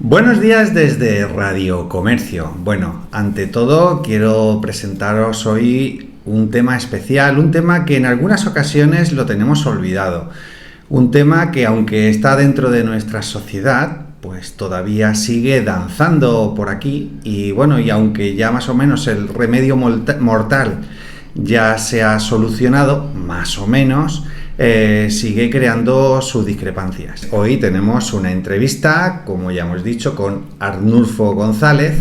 Buenos días desde Radio Comercio. Bueno, ante todo quiero presentaros hoy un tema especial, un tema que en algunas ocasiones lo tenemos olvidado. Un tema que aunque está dentro de nuestra sociedad, pues todavía sigue danzando por aquí y bueno, y aunque ya más o menos el remedio mortal ya se ha solucionado, más o menos, sigue creando sus discrepancias. Hoy tenemos una entrevista, como ya hemos dicho, con Arnulfo González,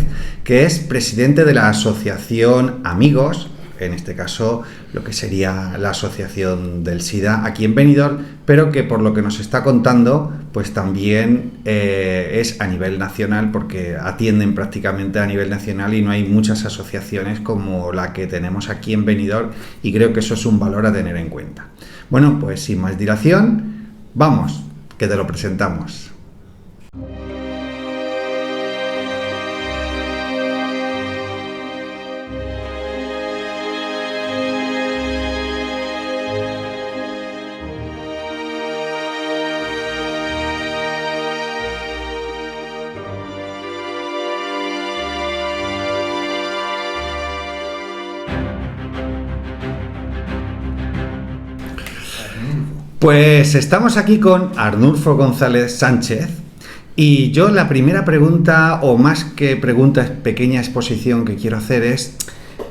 que es presidente de la Asociación Amigos, en este caso lo que sería la Asociación del SIDA aquí en Benidorm, pero que por lo que nos está contando, pues también es a nivel nacional, porque atienden prácticamente a nivel nacional y no hay muchas asociaciones como la que tenemos aquí en Benidorm, y creo que eso es un valor a tener en cuenta. Bueno, pues sin más dilación, vamos, que te lo presentamos. Pues estamos aquí con Arnulfo González Sánchez y yo la primera pregunta, o más que pregunta, es pequeña exposición que quiero hacer es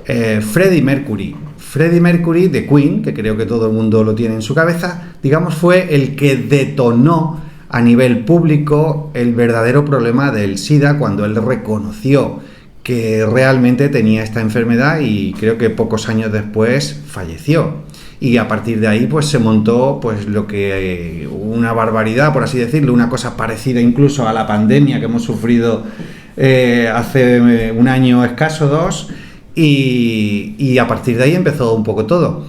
Freddie Mercury. Freddie Mercury de Queen, que creo que todo el mundo lo tiene en su cabeza, digamos fue el que detonó a nivel público el verdadero problema del SIDA cuando él reconoció que realmente tenía esta enfermedad, y creo que pocos años después falleció. Y a partir de ahí pues se montó pues lo que una barbaridad, por así decirlo, una cosa parecida incluso a la pandemia que hemos sufrido hace un año escaso, dos, y a partir de ahí empezó un poco todo.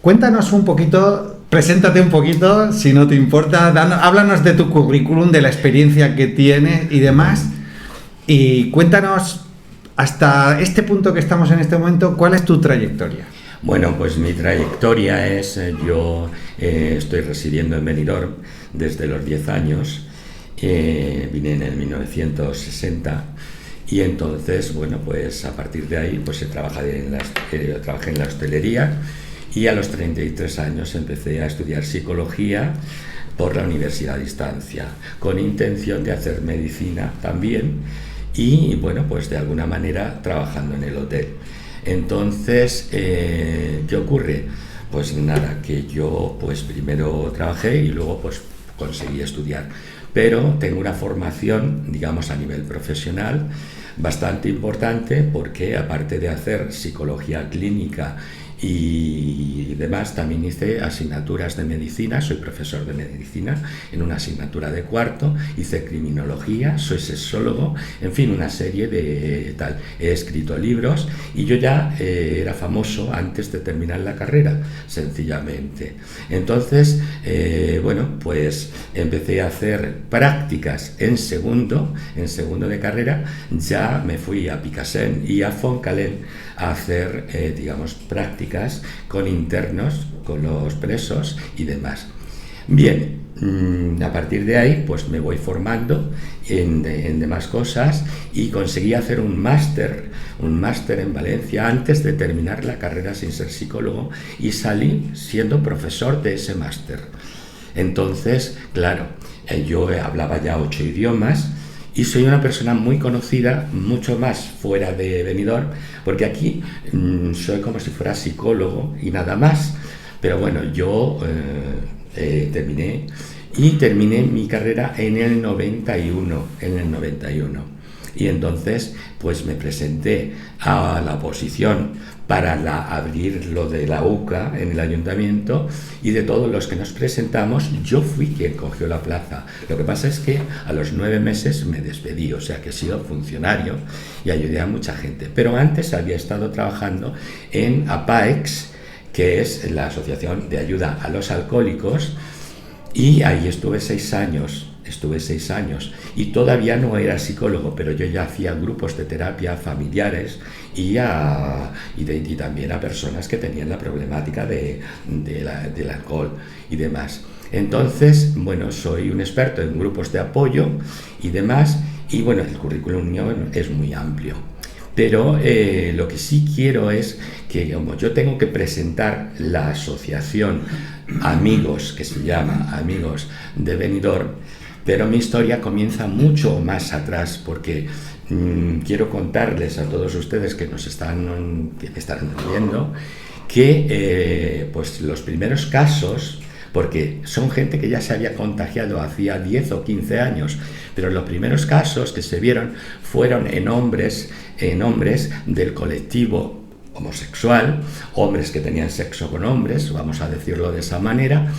Cuéntanos un poquito, preséntate un poquito, si no te importa, háblanos de tu currículum, de la experiencia que tienes y demás, y cuéntanos hasta este punto que estamos en este momento, ¿cuál es tu trayectoria? Bueno, pues mi trayectoria es, yo estoy residiendo en Benidorm desde los 10 años, vine en el 1960 y entonces, bueno, pues a partir de ahí pues trabajé en la hostelería, y a los 33 años empecé a estudiar psicología por la universidad a distancia, con intención de hacer medicina también y, bueno, pues de alguna manera trabajando en el hotel. Entonces, ¿qué ocurre? Pues nada, que yo pues primero trabajé y luego pues conseguí estudiar, pero tengo una formación, digamos, a nivel profesional bastante importante, porque aparte de hacer psicología clínica y demás, también hice asignaturas de medicina, soy profesor de medicina en una asignatura de cuarto, hice criminología, soy sexólogo, en fin, una serie de tal. He escrito libros y yo ya era famoso antes de terminar la carrera, sencillamente. Entonces, bueno, pues empecé a hacer prácticas en segundo de carrera, ya me fui a Picassent y a Fontcalent a hacer, digamos, prácticas con internos, con los presos y demás. Bien, a partir de ahí pues me voy formando en demás cosas y conseguí hacer un máster en Valencia antes de terminar la carrera sin ser psicólogo, y salí siendo profesor de ese máster. Entonces, claro, yo hablaba ya 8 idiomas, y soy una persona muy conocida, mucho más fuera de Benidorm, porque aquí soy como si fuera psicólogo y nada más. Pero bueno, yo terminé mi carrera en el 91. Y entonces pues me presenté a la oposición para abrir lo de la UCA en el ayuntamiento, y de todos los que nos presentamos yo fui quien cogió la plaza. Lo que pasa es que a los 9 meses me despedí, o sea que he sido funcionario y ayudé a mucha gente, pero antes había estado trabajando en APAEX, que es la Asociación de Ayuda a los Alcohólicos, y ahí estuve 6 años y todavía no era psicólogo, pero yo ya hacía grupos de terapia familiares y también a personas que tenían la problemática del alcohol y demás. Entonces, bueno, soy un experto en grupos de apoyo y demás, y bueno, el currículum mío es muy amplio. Pero lo que sí quiero es que, como yo tengo que presentar la asociación Amigos, que se llama Amigos de Benidorm, pero mi historia comienza mucho más atrás, porque quiero contarles a todos ustedes que me están viendo, que pues los primeros casos, porque son gente que ya se había contagiado hacía 10 o 15 años, pero los primeros casos que se vieron fueron en hombres del colectivo homosexual, hombres que tenían sexo con hombres, vamos a decirlo de esa manera,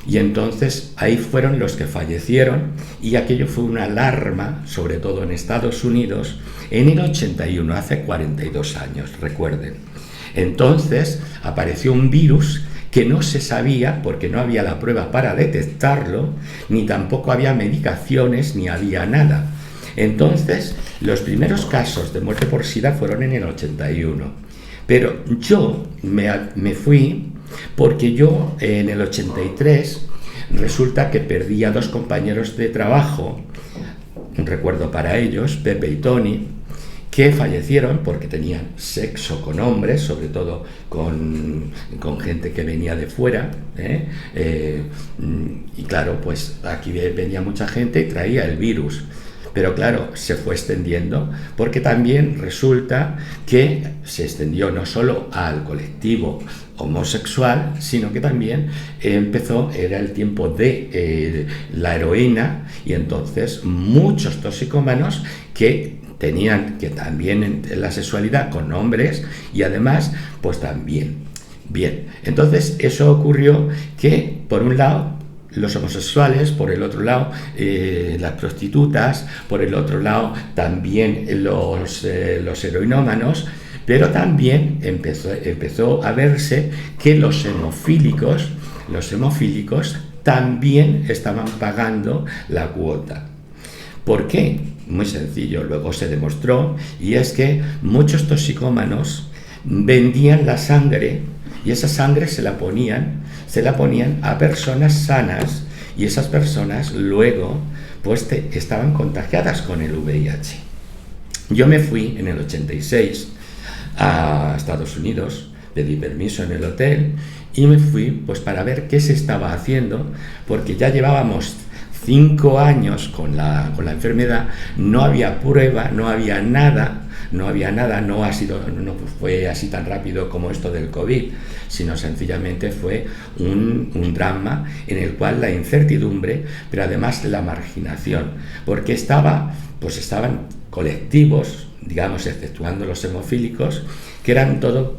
y entonces ahí fueron los que fallecieron, y aquello fue una alarma, sobre todo en Estados Unidos, en el 81, hace 42 años, recuerden. Entonces apareció un virus que no se sabía, porque no había la prueba para detectarlo, ni tampoco había medicaciones, ni había nada. Entonces, los primeros casos de muerte por SIDA fueron en el 81. Pero yo me fui porque yo en el 83 resulta que perdí a 2 compañeros de trabajo, un recuerdo para ellos, Pepe y Tony, que fallecieron porque tenían sexo con hombres, sobre todo con gente que venía de fuera, y claro, pues aquí venía mucha gente y traía el virus. Pero claro, se fue extendiendo, porque también resulta que se extendió no solo al colectivo homosexual, sino que también era el tiempo de la heroína, y entonces muchos toxicómanos que tenían que también en la sexualidad con hombres, y además pues también. Bien, entonces eso ocurrió, que por un lado los homosexuales, por el otro lado las prostitutas, por el otro lado también los heroinómanos, pero también empezó a verse que los hemofílicos también estaban pagando la cuota. ¿Por qué? Muy sencillo, luego se demostró, y es que muchos toxicómanos vendían la sangre, y esa sangre se la ponían a personas sanas, y esas personas luego pues estaban contagiadas con el VIH. Yo me fui en el 86 a Estados Unidos, pedí permiso en el hotel y me fui pues para ver qué se estaba haciendo, porque ya llevábamos 5 años con la enfermedad, no había prueba, no había nada, no fue así tan rápido como esto del COVID, sino sencillamente fue un drama en el cual la incertidumbre, pero además la marginación, porque estaban colectivos, digamos, exceptuando los hemofílicos, que eran todos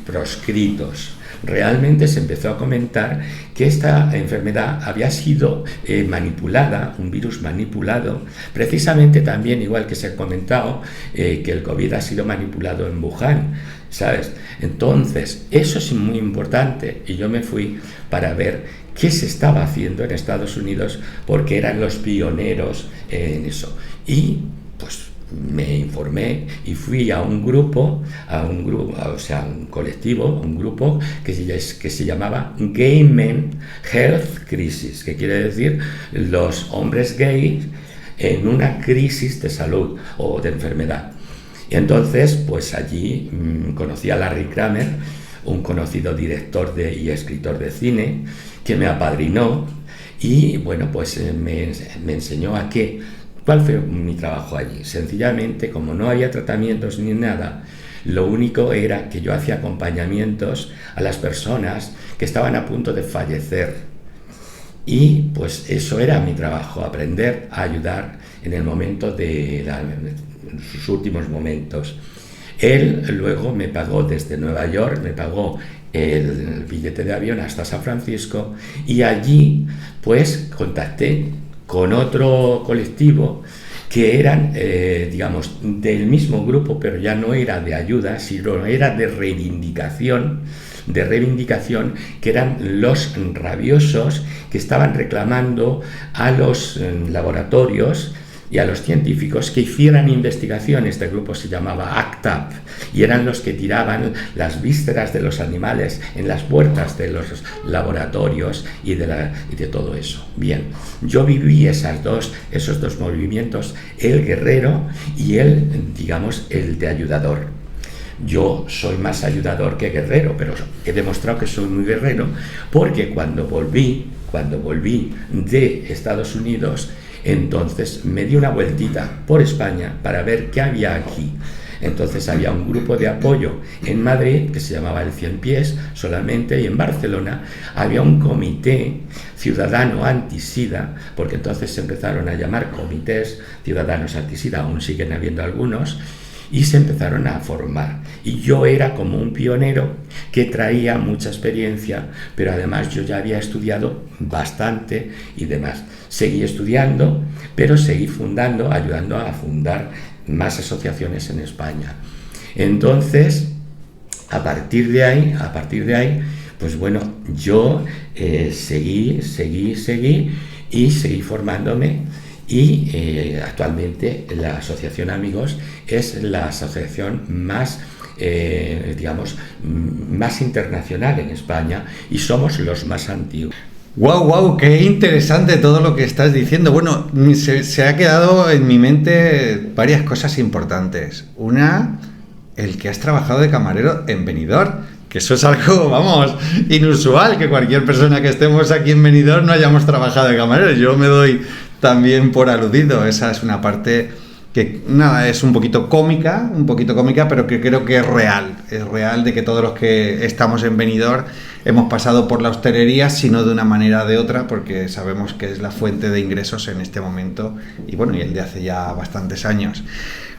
proscritos. Realmente se empezó a comentar que esta enfermedad había sido manipulada, un virus manipulado, precisamente también, igual que se ha comentado, que el COVID ha sido manipulado en Wuhan, ¿sabes? Entonces, eso es muy importante, y yo me fui para ver qué se estaba haciendo en Estados Unidos, porque eran los pioneros en eso. Y pues me informé y fui a un grupo, un colectivo, un grupo que se llamaba Gay Men Health Crisis, que quiere decir los hombres gays en una crisis de salud o de enfermedad. Y entonces, pues allí conocí a Larry Kramer, un conocido director y escritor de cine, que me apadrinó, y bueno, pues me enseñó a qué. ¿Cuál fue mi trabajo allí? Sencillamente, como no había tratamientos ni nada, lo único era que yo hacía acompañamientos a las personas que estaban a punto de fallecer. Y pues eso era mi trabajo, aprender a ayudar en el momento en sus últimos momentos. Él luego me pagó desde Nueva York, me pagó el billete de avión hasta San Francisco, y allí pues contacté con otro colectivo que eran, digamos, del mismo grupo, pero ya no era de ayuda, sino era de reivindicación, que eran los rabiosos, que estaban reclamando a los laboratorios y a los científicos que hicieran investigación. Este grupo se llamaba ACTAP y eran los que tiraban las vísceras de los animales en las puertas de los laboratorios y de todo eso. Bien, yo viví esos dos movimientos, el guerrero y el de ayudador. Yo soy más ayudador que guerrero, pero he demostrado que soy muy guerrero porque cuando volví de Estados Unidos, entonces me di una vueltita por España para ver qué había aquí. Entonces había un grupo de apoyo en Madrid que se llamaba el Cien Pies solamente, y en Barcelona había un comité ciudadano antisida, porque entonces se empezaron a llamar comités ciudadanos antisida, aún siguen habiendo algunos, y se empezaron a formar. Y yo era como un pionero que traía mucha experiencia, pero además yo ya había estudiado bastante y demás. Seguí estudiando, pero seguí ayudando a fundar más asociaciones en España. Entonces, a partir de ahí, pues bueno, yo seguí y seguí formándome. Y actualmente la Asociación Amigos es la asociación más, más internacional en España, y somos los más antiguos. Wow, qué interesante todo lo que estás diciendo. Bueno, se ha quedado en mi mente varias cosas importantes. Una, el que has trabajado de camarero en Benidorm, que eso es algo, vamos, inusual, que cualquier persona que estemos aquí en Benidorm no hayamos trabajado de camarero. Yo me doy también por aludido. Esa es una parte que, nada, es un poquito cómica, pero que creo que es real de que todos los que estamos en Benidorm hemos pasado por la hostelería, sino de una manera o de otra, porque sabemos que es la fuente de ingresos en este momento, y bueno, y el de hace ya bastantes años.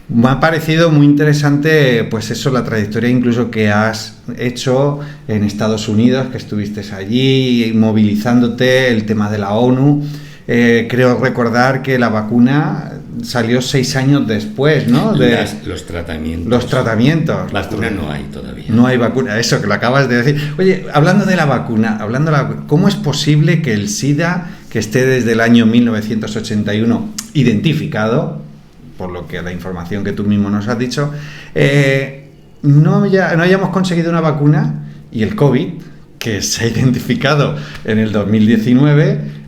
Me ha parecido muy interesante, pues eso, la trayectoria incluso que has hecho en Estados Unidos, que estuviste allí movilizándote, el tema de la ONU. Creo recordar que la vacuna salió 6 años después, ¿no? Los tratamientos. Los tratamientos. Vacuna no hay todavía. No hay vacuna, eso que lo acabas de decir. Oye, hablando de la vacuna, ¿cómo es posible que el SIDA, que esté desde el año 1981 identificado, por lo que la información que tú mismo nos has dicho, no hayamos conseguido una vacuna, y el COVID, que se ha identificado en el 2019,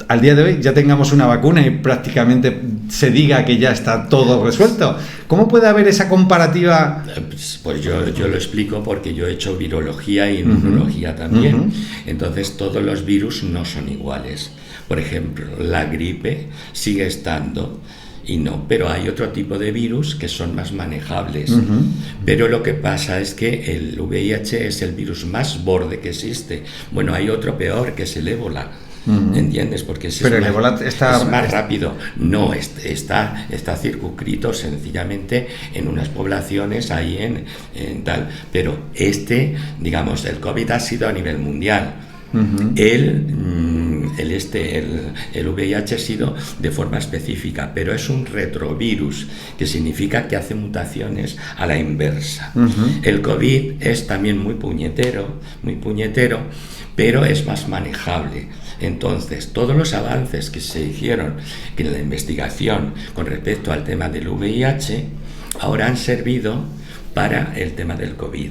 al día de hoy ya tengamos una vacuna y prácticamente se diga que ya está todo resuelto? ¿Cómo puede haber esa comparativa? Pues yo lo explico porque yo he hecho virología e inmunología también. Entonces todos los virus no son iguales. Por ejemplo, la gripe sigue estando, y no, pero hay otro tipo de virus que son más manejables. Pero lo que pasa es que el VIH es el virus más borde que existe. Bueno, hay otro peor, que es el ébola. ¿Entiendes? Porque pero el ébola es más rápido. No, está circunscrito sencillamente en unas poblaciones ahí en tal. Pero digamos, el COVID ha sido a nivel mundial. El VIH ha sido de forma específica, pero es un retrovirus, que significa que hace mutaciones a la inversa. El COVID es también muy puñetero, pero es más manejable. Entonces, todos los avances que se hicieron en la investigación con respecto al tema del VIH ahora han servido para el tema del COVID.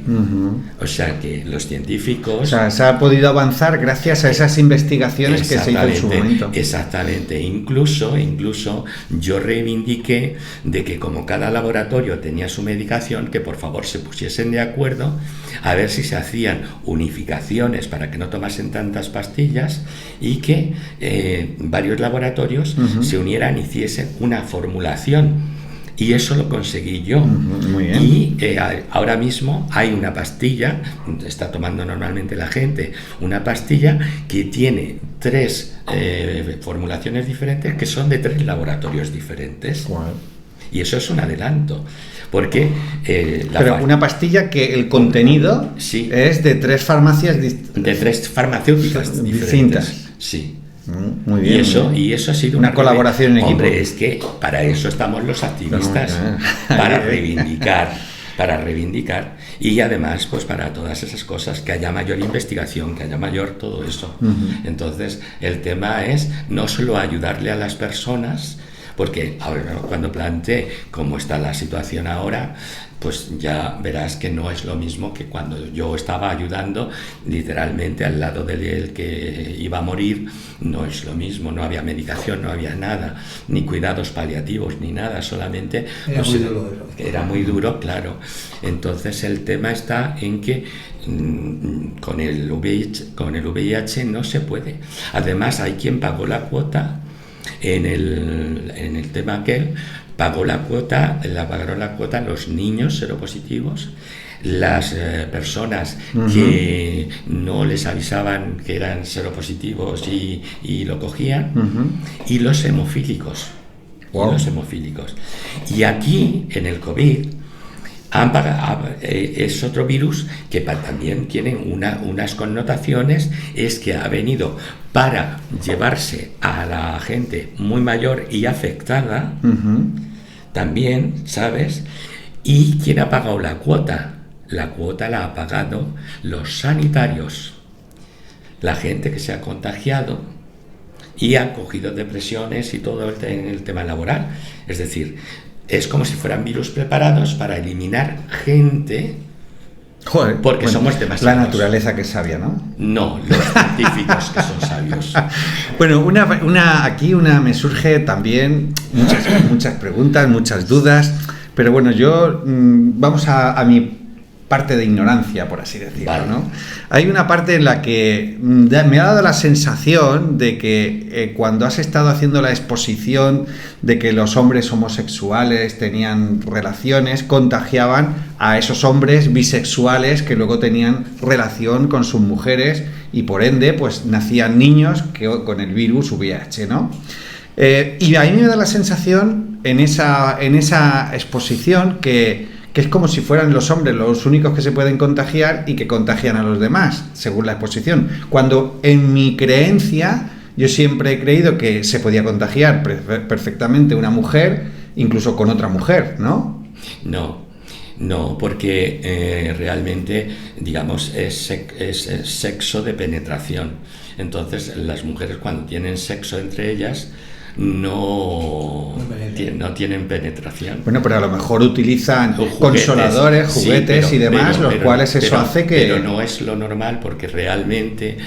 O sea que los científicos... O sea, se ha podido avanzar gracias a esas investigaciones que se hizo en su momento. Exactamente. Incluso yo reivindiqué de que, como cada laboratorio tenía su medicación, que por favor se pusiesen de acuerdo a ver si se hacían unificaciones para que no tomasen tantas pastillas, y que varios laboratorios se unieran y hiciesen una formulación. Y eso lo conseguí yo. Muy bien. Y ahora mismo hay una pastilla, está tomando normalmente la gente, una pastilla que tiene 3 formulaciones diferentes, que son de 3 laboratorios diferentes. Wow. Y eso es un adelanto. Porque pero una pastilla que el contenido es de 3 farmacias de 3 farmacéuticas diferentes. Sí. Muy bien. Y eso ha sido una colaboración en equipo. Hombre, es que para eso estamos los activistas, para reivindicar, y además pues para todas esas cosas, que haya mayor investigación, que haya mayor todo eso. Entonces el tema es no solo ayudarle a las personas, Porque ahora cuando planteé cómo está la situación ahora, pues ya verás que no es lo mismo que cuando yo estaba ayudando literalmente al lado del que iba a morir. No es lo mismo, no había medicación, no había nada, ni cuidados paliativos, ni nada, solamente... Era muy duro eso. Era muy duro, claro. Entonces el tema está en que con el VIH no se puede. Además hay quien pagó la cuota en el tema aquel. Pagaron la cuota los niños seropositivos, las personas que no les avisaban que eran seropositivos y lo cogían, y los hemofílicos. Wow. Y aquí, en el COVID, es otro virus que también tiene unas connotaciones, es que ha venido para llevarse a la gente muy mayor y afectada, también, ¿sabes? ¿Y quién ha pagado la cuota? La cuota la ha pagado los sanitarios, la gente que se ha contagiado y han cogido depresiones y todo en el tema laboral. Es decir, es como si fueran virus preparados para eliminar gente. Joder, porque somos demasiados. La naturaleza que es sabia, ¿no? No, los científicos que son sabios. Bueno, aquí me surge también muchas preguntas, muchas dudas, pero bueno, yo vamos a mi parte de ignorancia, por así decirlo, Vale. ¿no? Hay una parte en la que me ha dado la sensación de que cuando has estado haciendo la exposición de que los hombres homosexuales tenían relaciones, contagiaban a esos hombres bisexuales que luego tenían relación con sus mujeres y por ende pues nacían niños con el virus VIH, ¿no? Y a mí me da la sensación en esa exposición que es como si fueran los hombres los únicos que se pueden contagiar y que contagian a los demás, según la exposición. Cuando en mi creencia yo siempre he creído que se podía contagiar perfectamente una mujer, incluso con otra mujer, ¿no? No, porque realmente, digamos, es sexo de penetración. Entonces, las mujeres cuando tienen sexo entre ellas no tienen penetración. Bueno, pero a lo mejor utilizan consoladores, juguetes y demás, los cuales eso hace que... Pero no es lo normal, porque realmente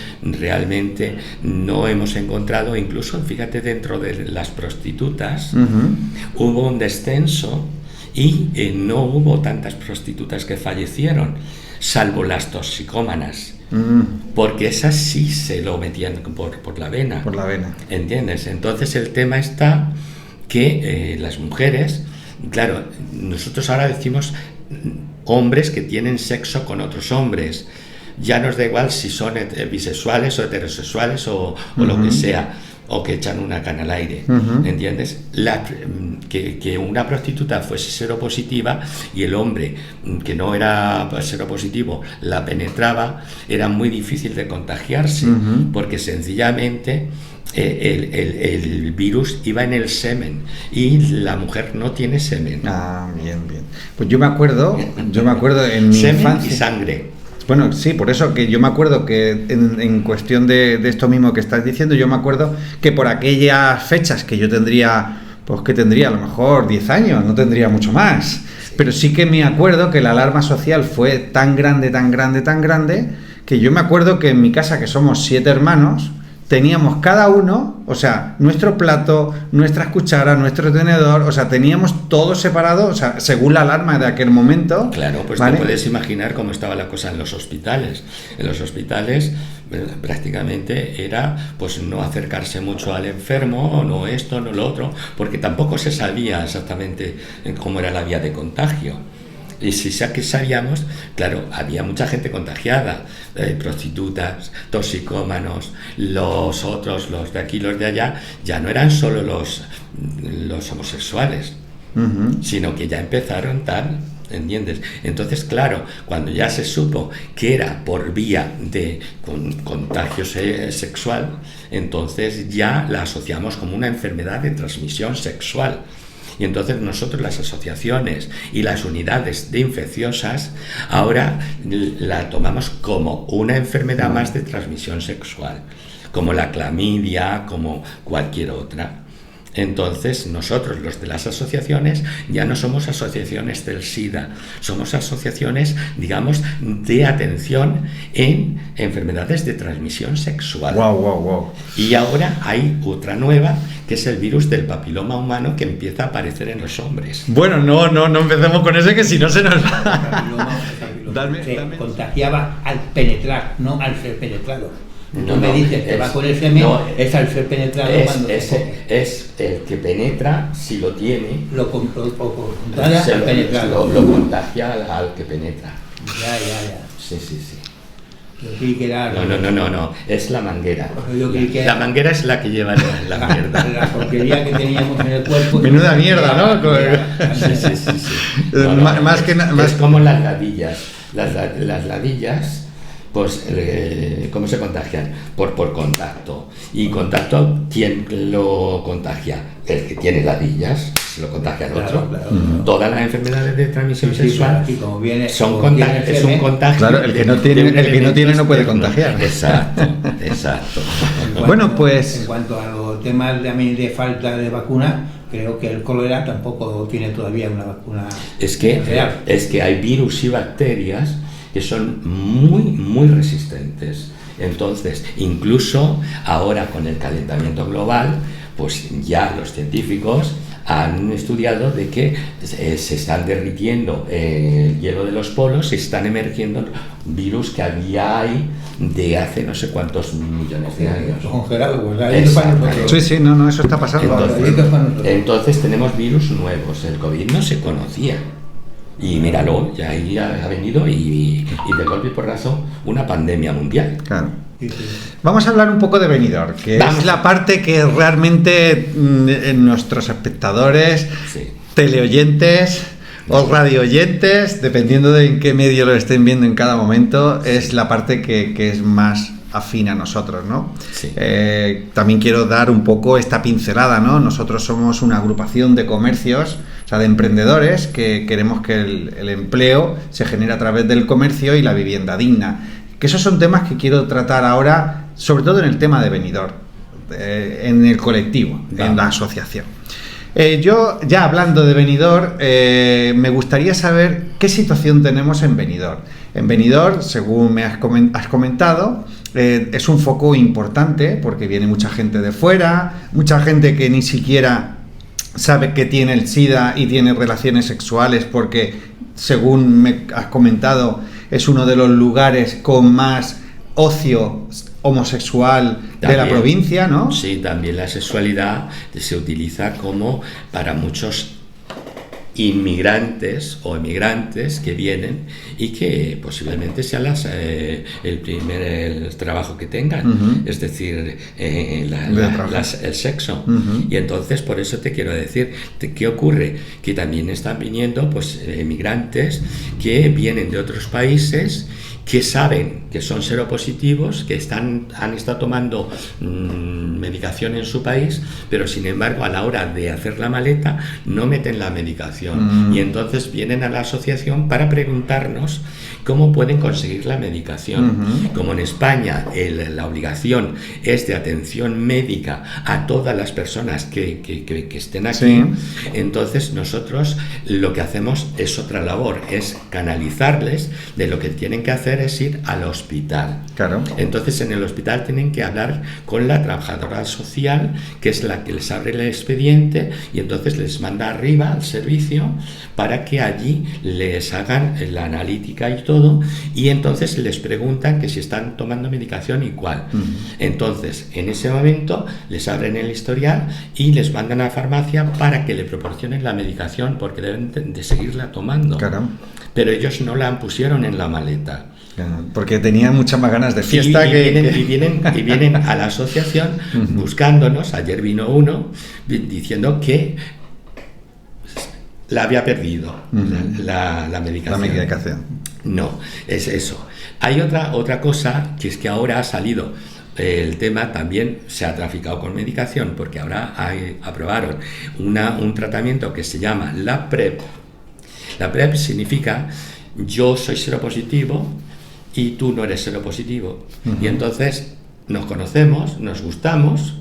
no hemos encontrado, incluso, fíjate, dentro de las prostitutas, hubo un descenso y no hubo tantas prostitutas que fallecieron, salvo las toxicómanas. Porque esas sí se lo metían por la vena. Por la vena. ¿Entiendes? Entonces el tema está que las mujeres, claro, nosotros ahora decimos hombres que tienen sexo con otros hombres. Ya nos da igual si son bisexuales o heterosexuales o lo que sea, o que echan una cana al aire, ¿entiendes? Que una prostituta fuese seropositiva y el hombre que no era seropositivo la penetraba, era muy difícil de contagiarse, porque sencillamente el virus iba en el semen y la mujer no tiene semen. Ah, bien. Pues yo me acuerdo en mi semen infancia... y sangre. Bueno, sí, por eso que yo me acuerdo que en cuestión de esto mismo que estás diciendo, yo me acuerdo que por aquellas fechas que yo tendría, pues que tendría a lo mejor 10 años, no tendría mucho más, pero sí que me acuerdo que la alarma social fue tan grande, que yo me acuerdo que en mi casa, que somos 7 hermanos, teníamos cada uno, o sea, nuestro plato, nuestras cucharas, nuestro tenedor, o sea, teníamos todo separado, o sea, según la alarma de aquel momento. Claro, pues ¿vale? Te puedes imaginar cómo estaba la cosa en los hospitales. En los hospitales prácticamente era pues no acercarse mucho al enfermo, o no esto, no lo otro, porque tampoco se sabía exactamente cómo era la vía de contagio. Y si que sabíamos, claro, había mucha gente contagiada, prostitutas, toxicómanos, los otros, los de aquí, los de allá, ya no eran solo los homosexuales, sino que ya empezaron tal, ¿entiendes? Entonces, claro, cuando ya se supo que era por vía de contagio sexual, entonces ya la asociamos como una enfermedad de transmisión sexual. Y entonces nosotros, las asociaciones y las unidades de infecciosas, ahora la tomamos como una enfermedad más de transmisión sexual, como la clamidia, como cualquier otra. Entonces, nosotros, los de las asociaciones, ya no somos asociaciones del SIDA, somos asociaciones, digamos, de atención en enfermedades de transmisión sexual. Wow. Y ahora hay otra nueva, que es el virus del papiloma humano, que empieza a aparecer en los hombres. Bueno, no empecemos con ese, que si no se nos va. Se contagiaba al penetrar, no al ser penetrado. No, Tú me dices que va con el semen, es al ser penetrado cuando es el que penetra, si lo tiene, lo contagia al penetrado. Lo contagia al que penetra. Ya. Sí. Yo creí que era... No, es la manguera. Yo creí que la manguera es la que lleva la mierda. La porquería que teníamos en el cuerpo. Menuda mierda, ¿no? Sí. Más que es como las ladillas. Las ladillas, pues, ¿cómo se contagian? Por contacto. Y contacto, ¿quién lo contagia? El que tiene ladillas, se lo contagia al otro. Claro. Todas las enfermedades de transmisión sexual Sí, como viene, es un contagio. Claro, el que no tiene no puede contagiar. Exacto. Bueno, pues... En cuanto a los temas de falta de vacuna, creo que el cólera tampoco tiene todavía una vacuna real. Es que hay virus y bacterias que son muy resistentes. Entonces, incluso ahora con el calentamiento global, pues ya los científicos han estudiado de que se están derritiendo el hielo de los polos, se están emergiendo virus que hay de hace no sé cuántos millones de años. Congelado, pues Sí, eso está pasando. Entonces tenemos virus nuevos. El COVID no se conocía. Y míralo, ya ahí ha venido y de golpe y porrazo una pandemia mundial. Claro. Vamos a hablar un poco de Benidorm, que es la parte que realmente nuestros espectadores, teleoyentes o radioyentes, dependiendo de en qué medio lo estén viendo en cada momento, es la parte que es más afín a nosotros, ¿no? Sí. También quiero dar un poco esta pincelada, ¿no? Nosotros somos una agrupación de comercios, o sea, de emprendedores, que queremos que el empleo se genere a través del comercio y la vivienda digna. Que esos son temas que quiero tratar ahora, sobre todo en el tema de Benidorm, en el colectivo, en la asociación. Yo, ya hablando de Benidorm, me gustaría saber qué situación tenemos en Benidorm. En Benidorm, según me has comentado, es un foco importante porque viene mucha gente de fuera, mucha gente que ni siquiera sabe que tiene el SIDA y tiene relaciones sexuales porque, según me has comentado, es uno de los lugares con más ocio homosexual de la provincia, ¿no? Sí, también la sexualidad se utiliza como para muchos inmigrantes o emigrantes que vienen y que posiblemente sea el primer trabajo que tengan, es decir, el sexo. Y entonces, por eso te quiero decir, ¿qué ocurre? Que también están viniendo pues emigrantes que vienen de otros países, que saben que son seropositivos, que han estado tomando medicación en su país, pero sin embargo a la hora de hacer la maleta no meten la medicación y entonces vienen a la asociación para preguntarnos cómo pueden conseguir la medicación. Como en España la obligación es de atención médica a todas las personas que estén aquí, entonces nosotros lo que hacemos es otra labor, es canalizarles de lo que tienen que hacer es ir al hospital. Claro. Entonces en el hospital tienen que hablar con la trabajadora social, que es la que les abre el expediente y entonces les manda arriba al servicio para que allí les hagan la analítica y todo, y entonces les preguntan que si están tomando medicación y cuál. Entonces en ese momento les abren el historial y les mandan a la farmacia para que le proporcionen la medicación porque deben de seguirla tomando. Claro. Pero ellos no la pusieron en la maleta. Porque tenían muchas más ganas de fiesta y vienen a la asociación buscándonos. Ayer vino uno diciendo que la había perdido la medicación. La medicación. No, es eso. Hay otra cosa, que es que ahora ha salido el tema, también se ha traficado con medicación, porque ahora aprobaron un tratamiento que se llama la PrEP. La PrEP significa yo soy seropositivo y tú no eres seropositivo. Y entonces nos conocemos, nos gustamos,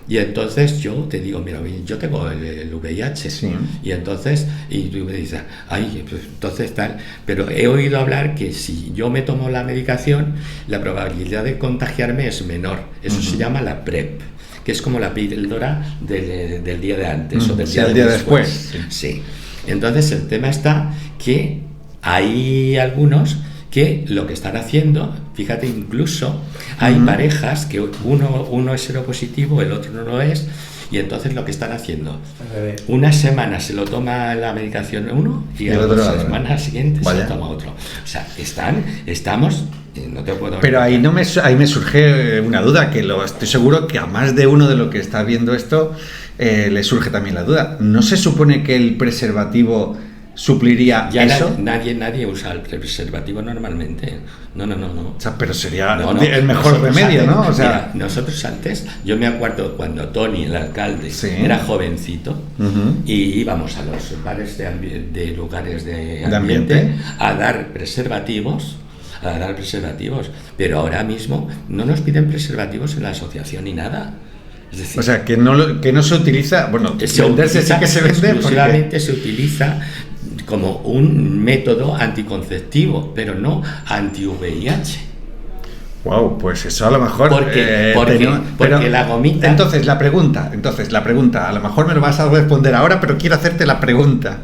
Y entonces yo te digo, mira, yo tengo el VIH. Sí. Y entonces, y tú me dices, ay, pues entonces tal. Pero he oído hablar que si yo me tomo la medicación, la probabilidad de contagiarme es menor. Eso se llama la PrEP, que es como la píldora del día de antes o del día después. Sí. Entonces el tema está que hay algunos que lo que están haciendo, fíjate, incluso hay parejas que uno es seropositivo, el otro no lo es, y entonces lo que están haciendo, una semana se lo toma la medicación uno y a la semana siguiente se lo toma otro. O sea, estamos... No te puedo... Pero ahí me surge una duda, que estoy seguro que a más de uno de los que está viendo esto le surge también la duda. ¿No se supone que el preservativo supliría ya eso? Nadie usa el preservativo normalmente. No. O sea, pero sería el mejor remedio, ¿no? O sea, mira, nosotros antes, yo me acuerdo cuando Tony, el alcalde, era jovencito, y íbamos a los bares de lugares de ambiente a dar preservativos, pero ahora mismo no nos piden preservativos en la asociación ni nada. Es decir, o sea, que no se utiliza, bueno, venderse sí que se vende, exclusivamente se utiliza como un método anticonceptivo, pero no anti-VIH. Wow, pues eso a lo mejor... Porque la gomita... Entonces la pregunta, a lo mejor me lo vas a responder ahora, pero quiero hacerte la pregunta.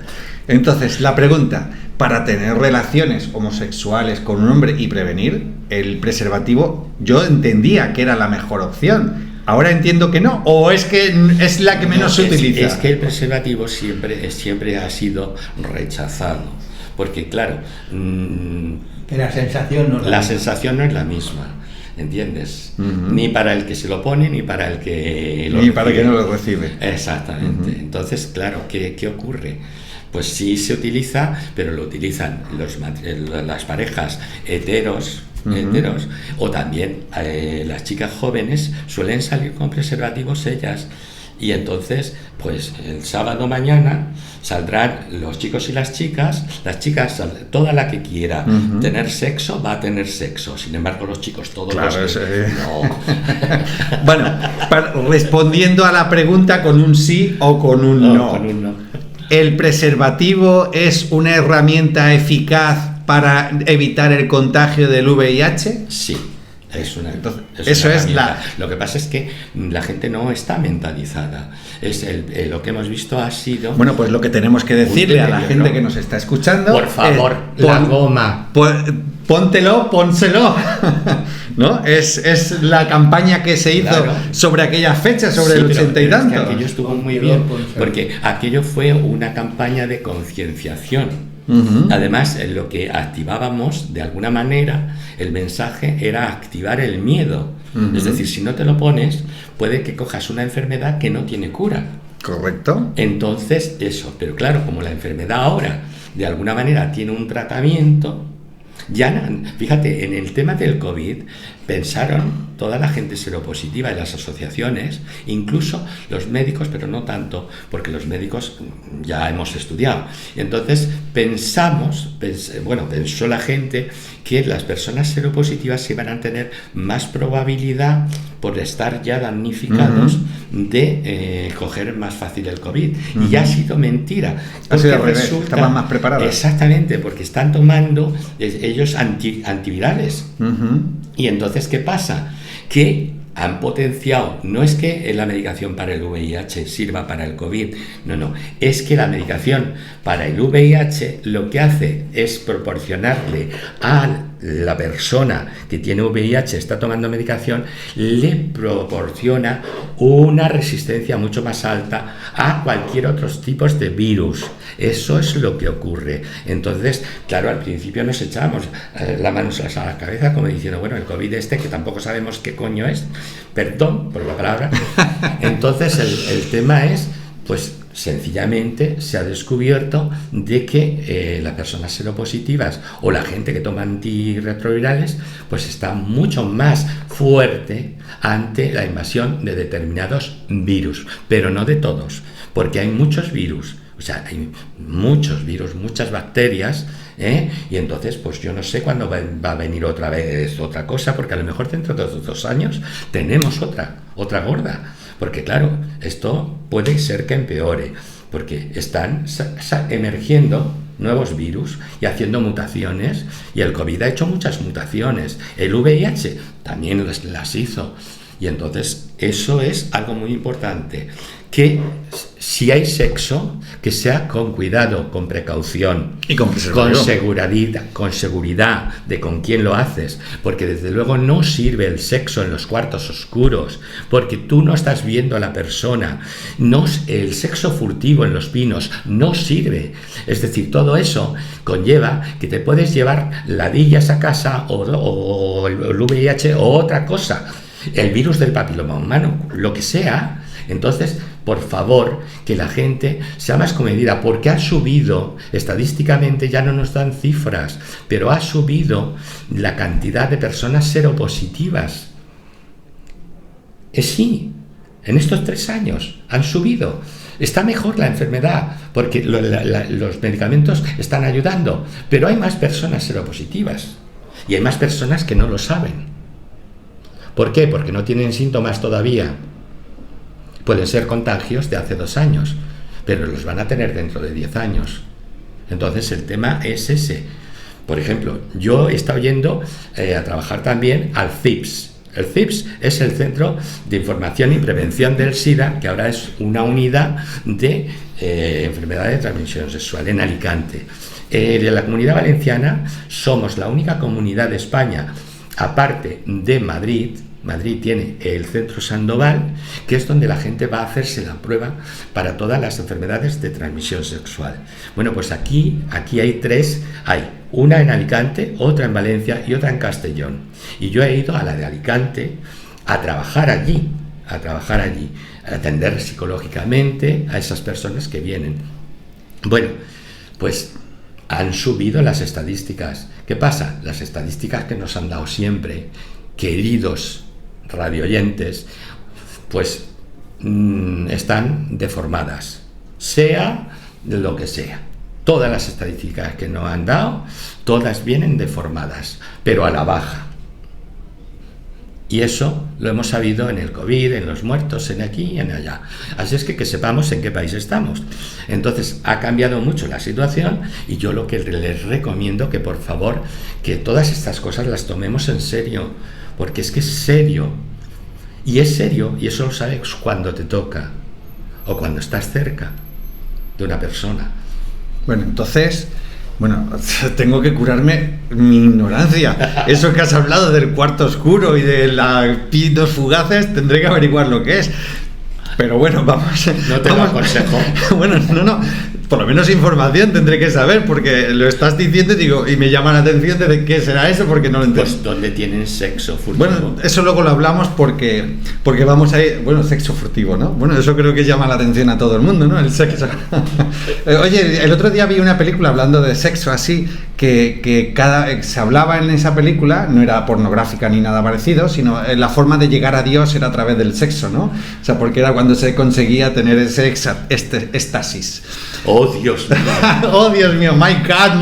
Entonces, la pregunta, para tener relaciones homosexuales con un hombre y prevenir, el preservativo, yo entendía que era la mejor opción. Ahora entiendo que no, o es que es la que menos se utiliza. Es que el preservativo siempre ha sido rechazado, porque claro... la sensación no es la misma, ¿entiendes? Ni para el que se lo pone, ni para el que lo recibe. Para el que no lo recibe. Exactamente. Entonces, claro, ¿qué ocurre? Pues sí se utiliza, pero lo utilizan las parejas heteros, o también las chicas jóvenes suelen salir con preservativos ellas, y entonces pues el sábado mañana saldrán los chicos y las chicas, toda la que quiera tener sexo va a tener sexo, sin embargo los chicos todos no. Bueno, respondiendo a la pregunta con un sí o con un no. Con un no. ¿El preservativo es una herramienta eficaz para evitar el contagio del VIH? Sí. Lo que pasa es que la gente no está mentalizada. Lo que hemos visto ha sido... Bueno, pues lo que tenemos que decirle a la gente que nos está escuchando... Por favor, la goma. Pónselo. ¿No? Es la campaña que se hizo sobre aquella fecha, sobre el 80 y tanto. Aquello estuvo muy bien, porque aquello fue una campaña de concienciación. Además, lo que activábamos, de alguna manera, el mensaje era activar el miedo. Es decir, si no te lo pones, puede que cojas una enfermedad que no tiene cura. Correcto. Entonces, eso. Pero claro, como la enfermedad ahora, de alguna manera, tiene un tratamiento, fíjate, en el tema del COVID, pensaron toda la gente seropositiva de las asociaciones, incluso los médicos, pero no tanto, porque los médicos ya hemos estudiado. Y entonces pensó la gente que las personas seropositivas iban a tener más probabilidad, por estar ya damnificados, de coger más fácil el COVID. Y ya ha sido mentira. Ha sido al revés, estaban más preparados. Exactamente, porque están tomando ellos antivirales. Y entonces, ¿qué pasa? Que han potenciado, no es que la medicación para el VIH sirva para el COVID, no, es que la medicación para el VIH lo que hace es proporcionarle a la persona que tiene VIH, está tomando medicación, le proporciona una resistencia mucho más alta a cualquier otro tipo de virus. Eso es lo que ocurre. Entonces, claro, al principio nos echábamos las manos a la cabeza como diciendo, bueno, el COVID que tampoco sabemos qué coño es, perdón por la palabra. Entonces el tema es, pues sencillamente se ha descubierto de que las personas seropositivas o la gente que toma antirretrovirales pues está mucho más fuerte ante la invasión de determinados virus, pero no de todos, porque hay muchos virus. O sea, hay muchos virus, muchas bacterias, y entonces pues yo no sé cuándo va a venir otra vez otra cosa, porque a lo mejor dentro de 2 años tenemos otra gorda, porque claro, esto puede ser que empeore, porque están emergiendo nuevos virus y haciendo mutaciones, y el COVID ha hecho muchas mutaciones, el VIH también las hizo, y entonces eso es algo muy importante, que si hay sexo, que sea con cuidado, con precaución y con seguridad de con quién lo haces, porque desde luego no sirve el sexo en los cuartos oscuros, porque tú no estás viendo a la persona, el sexo furtivo en los pinos no sirve, es decir, todo eso conlleva que te puedes llevar ladillas a casa o el VIH o otra cosa, el virus del papiloma humano, lo que sea. Entonces, por favor, que la gente sea más comedida, porque ha subido, estadísticamente ya no nos dan cifras, pero ha subido la cantidad de personas seropositivas. Sí, en estos 3 años han subido. Está mejor la enfermedad, porque los medicamentos están ayudando, pero hay más personas seropositivas y hay más personas que no lo saben. ¿Por qué? Porque no tienen síntomas todavía. Pueden ser contagios de hace 2 años, pero los van a tener dentro de 10 años. Entonces el tema es ese. Por ejemplo, yo he estado yendo a trabajar también al CIPS. El CIPS es el Centro de Información y Prevención del SIDA, que ahora es una unidad de enfermedades de transmisión sexual en Alicante. De la Comunidad Valenciana somos la única comunidad de España, aparte de Madrid. Madrid tiene el Centro Sandoval, que es donde la gente va a hacerse la prueba para todas las enfermedades de transmisión sexual. Bueno, pues aquí hay 3, hay una en Alicante, otra en Valencia y otra en Castellón. Y yo he ido a la de Alicante a trabajar allí, a atender psicológicamente a esas personas que vienen. Bueno, pues han subido las estadísticas. ¿Qué pasa? Las estadísticas que nos han dado siempre, queridos radioyentes, pues están deformadas, sea de lo que sea. Todas las estadísticas que nos han dado, todas vienen deformadas, pero a la baja. Y eso lo hemos sabido en el COVID, en los muertos, en aquí y en allá. Así es que sepamos en qué país estamos. Entonces, ha cambiado mucho la situación y yo lo que les recomiendo que por favor, que todas estas cosas las tomemos en serio, porque es que es serio. Y es serio, y eso lo sabes cuando te toca o cuando estás cerca de una persona. Bueno, entonces... tengo que curarme mi ignorancia. Eso que has hablado del cuarto oscuro y de las pinos fugaces, tendré que averiguar lo que es. Pero bueno, vamos. No te lo aconsejo. Bueno, no. Por lo menos información tendré que saber, porque lo estás diciendo y me llama la atención de qué será eso, porque no lo entiendo. Pues ¿dónde tienen sexo furtivo? Bueno, eso luego lo hablamos porque vamos a ir... Bueno, sexo furtivo, ¿no? Bueno, eso creo que llama la atención a todo el mundo, ¿no? El sexo. Oye, el otro día vi una película hablando de sexo así, que se hablaba en esa película, no era pornográfica ni nada parecido, sino la forma de llegar a Dios era a través del sexo, ¿no? O sea, porque era cuando se conseguía tener ese éxtasis. ¡Oh, Dios mío! ¡Oh, Dios mío! ¡My cat!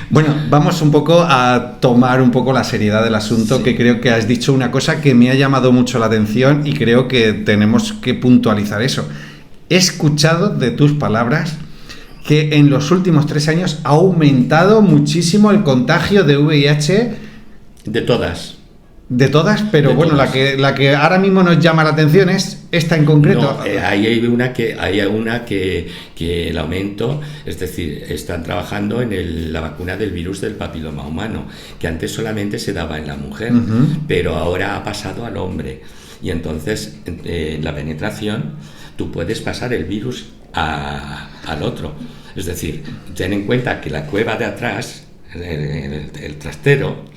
Bueno, vamos un poco a tomar un poco la seriedad del asunto, sí. Que creo que has dicho una cosa que me ha llamado mucho la atención y creo que tenemos que puntualizar eso. He escuchado de tus palabras que en los últimos 3 años ha aumentado muchísimo el contagio de VIH. De todas. De todas, pero bueno, la que ahora mismo nos llama la atención es esta en concreto. No, hay una que el aumento, es decir, están trabajando en la vacuna del virus del papiloma humano, que antes solamente se daba en la mujer, pero ahora ha pasado al hombre. Y entonces, en la penetración, tú puedes pasar el virus al otro. Es decir, ten en cuenta que la cueva de atrás, el trastero,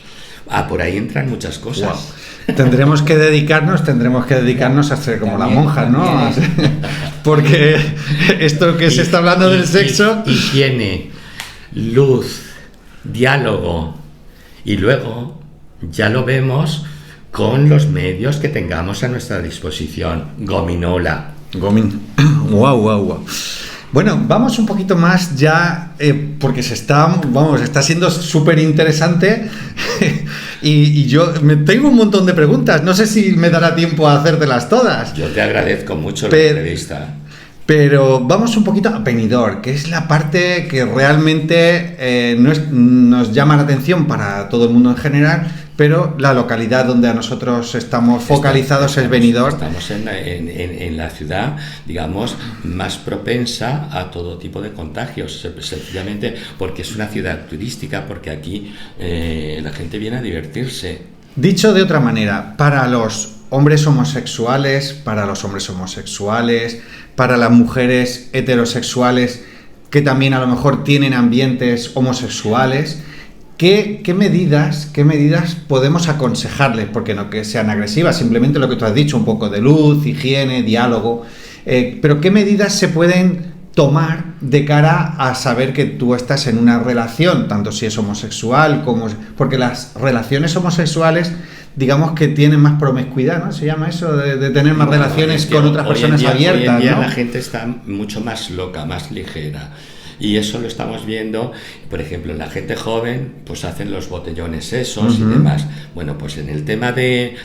por ahí entran muchas cosas. Wow. Tendremos que dedicarnos a hacer como las monjas, ¿no? Porque esto que se está hablando del sexo... Higiene, luz, diálogo, y luego ya lo vemos con los medios que tengamos a nuestra disposición. Gominola. Wow. Bueno, vamos un poquito más ya, porque está siendo súper interesante y yo tengo un montón de preguntas. No sé si me dará tiempo a hacértelas todas. Yo te agradezco mucho la entrevista. Pero vamos un poquito a Benidorm, que es la parte que realmente nos llama la atención para todo el mundo en general, pero la localidad donde a nosotros estamos focalizados es Benidorm. Estamos en la ciudad, digamos, más propensa a todo tipo de contagios, sencillamente porque es una ciudad turística, porque aquí la gente viene a divertirse. Dicho de otra manera, para los hombres homosexuales, para los hombres homosexuales, para las mujeres heterosexuales que también a lo mejor tienen ambientes homosexuales, ¿qué medidas podemos aconsejarles? Porque no que sean agresivas, simplemente lo que tú has dicho, un poco de luz, higiene, diálogo, pero ¿qué medidas se pueden tomar de cara a saber que tú estás en una relación, tanto si es homosexual como... Porque las relaciones homosexuales, digamos que tienen más promiscuidad, ¿no? Se llama eso, de tener más relaciones con otras personas abiertas, hoy en día, ¿no? La gente está mucho más loca, más ligera. Y eso lo estamos viendo, por ejemplo, la gente joven, pues hacen los botellones esos y demás. Bueno, pues en el tema del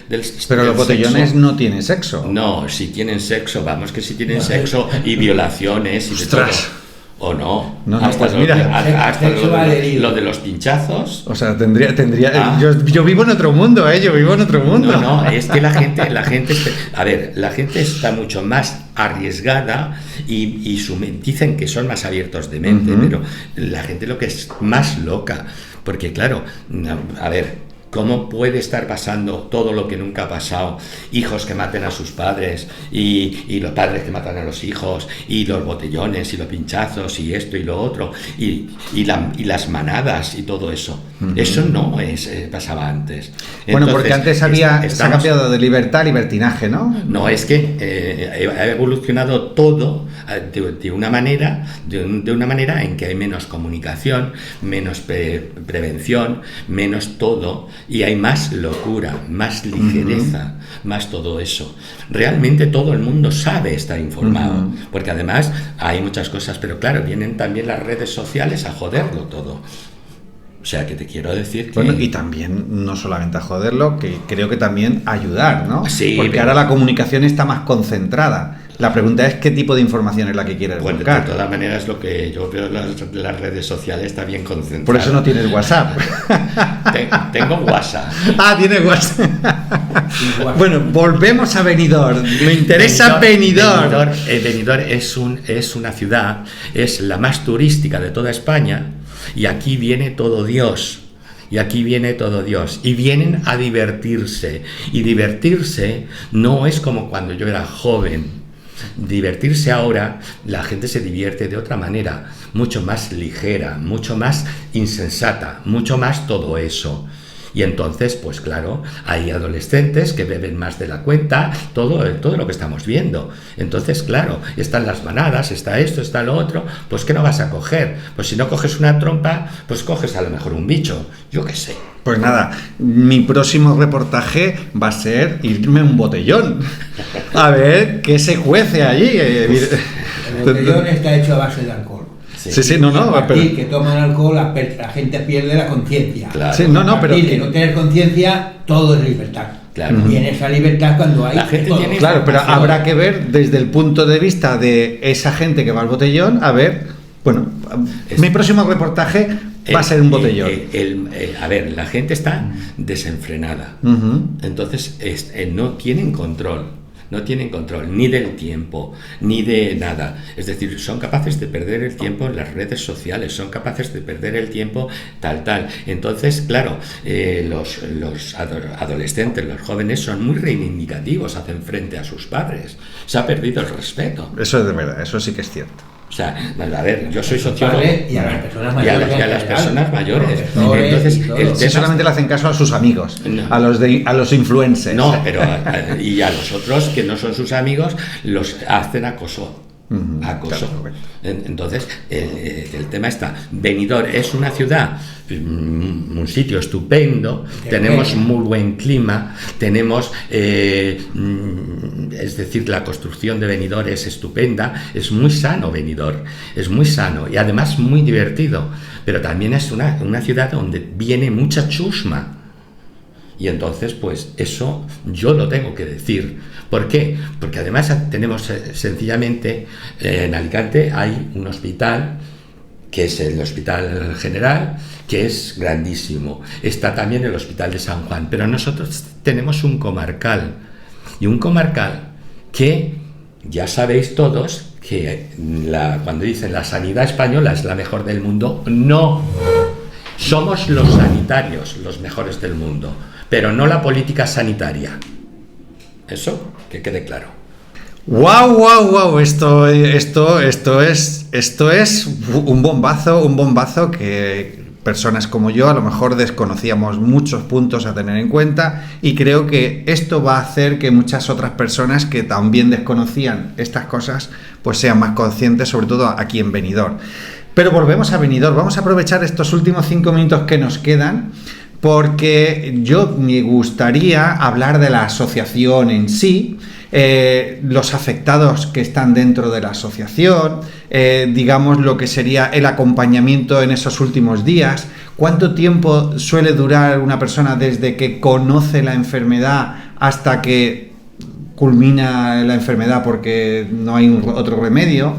Pero los botellones sexo, no tienen sexo. No, si tienen sexo, vamos que si tienen sexo y violaciones y de todo. O no, hasta pues mira, hasta lo de los pinchazos. O sea, tendría yo vivo en otro mundo, yo vivo en otro mundo. No, es que la gente, a ver, la gente está mucho más arriesgada y dicen que son más abiertos de mente, pero la gente lo que es más loca, porque claro, a ver, ¿cómo puede estar pasando todo lo que nunca ha pasado? Hijos que maten a sus padres y los padres que matan a los hijos y los botellones y los pinchazos y esto y lo otro y las manadas y todo eso. Eso no pasaba antes. Bueno, entonces, porque antes se ha cambiado de libertad a libertinaje, ¿no? No, es que ha evolucionado todo de una manera en que hay menos comunicación, menos prevención, menos todo. Y hay más locura, más ligereza, más todo eso. Realmente todo el mundo sabe estar informado, porque además hay muchas cosas, pero claro, vienen también las redes sociales a joderlo todo. O sea, que te quiero decir que... Bueno, y también, no solamente a joderlo, que creo que también ayudar, ¿no? Sí, porque ahora la comunicación está más concentrada. La pregunta es qué tipo de información es la que quieres buscar. De todas maneras, lo que yo veo en las redes sociales está bien concentrado. Por eso no tienes WhatsApp. Tengo WhatsApp. Tienes WhatsApp. Bueno, volvemos a Benidorm. Me interesa Benidorm. Benidorm es una ciudad, es la más turística de toda España, y aquí viene todo Dios. Y aquí viene todo Dios. Y vienen a divertirse. Y divertirse no es como cuando yo era joven. Divertirse ahora, la gente se divierte de otra manera, mucho más ligera, mucho más insensata, mucho más todo eso. Y entonces, pues claro, hay adolescentes que beben más de la cuenta, todo lo que estamos viendo. Entonces, claro, están las manadas, está esto, está lo otro, pues ¿qué no vas a coger? Pues si no coges una trompa, pues coges a lo mejor un bicho, yo qué sé. Pues nada, mi próximo reportaje va a ser irme a un botellón, a ver qué se cuece allí. El botellón está hecho a base de alcohol. Sí, no, pero... que toman alcohol, la gente pierde la conciencia. Claro. Sí, no, pero... Y de no tener conciencia, todo es libertad. Claro. Y en esa libertad cuando hay... La gente tiene... Claro, pero habrá que ver desde el punto de vista de esa gente que va al botellón, a ver... Bueno, mi próximo reportaje va a ser un botellón. A ver, la gente está desenfrenada. Entonces, no tienen control. No tienen control ni del tiempo, ni de nada. Es decir, son capaces de perder el tiempo en las redes sociales, son capaces de perder el tiempo tal. Entonces, claro, los adolescentes, los jóvenes son muy reivindicativos, hacen frente a sus padres. Se ha perdido el respeto. Eso es de verdad, eso sí que es cierto. O sea, a ver, yo soy sociólogo y a las personas mayores. Y a las personas mayores. Entonces, si solamente le hacen caso a sus amigos, no, a los influencers. No, pero y a los otros que no son sus amigos los hacen acoso. Acoso. Claro. Entonces, el tema está. Benidorm es una ciudad, un sitio estupendo, tenemos muy buen clima, tenemos, es decir, la construcción de Benidorm es estupenda, es muy sano Benidorm, es muy sano y además muy divertido, pero también es una ciudad donde viene mucha chusma. Y entonces, pues eso yo lo tengo que decir. ¿Por qué? Porque además tenemos sencillamente, en Alicante hay un hospital, que es el Hospital General, que es grandísimo. Está también el Hospital de San Juan, pero nosotros tenemos un comarcal. Y un comarcal que, ya sabéis todos, que cuando dicen la sanidad española es la mejor del mundo, no. Somos los sanitarios los mejores del mundo, pero no la política sanitaria. Eso, que quede claro. ¡Wow! Esto es un bombazo que personas como yo a lo mejor desconocíamos muchos puntos a tener en cuenta, y creo que esto va a hacer que muchas otras personas que también desconocían estas cosas pues sean más conscientes, sobre todo aquí en Benidorm. Pero volvemos a Benidorm, vamos a aprovechar estos últimos 5 minutos que nos quedan, porque yo me gustaría hablar de la asociación en sí, los afectados que están dentro de la asociación, digamos lo que sería el acompañamiento en esos últimos días, cuánto tiempo suele durar una persona desde que conoce la enfermedad hasta que culmina la enfermedad porque no hay otro remedio.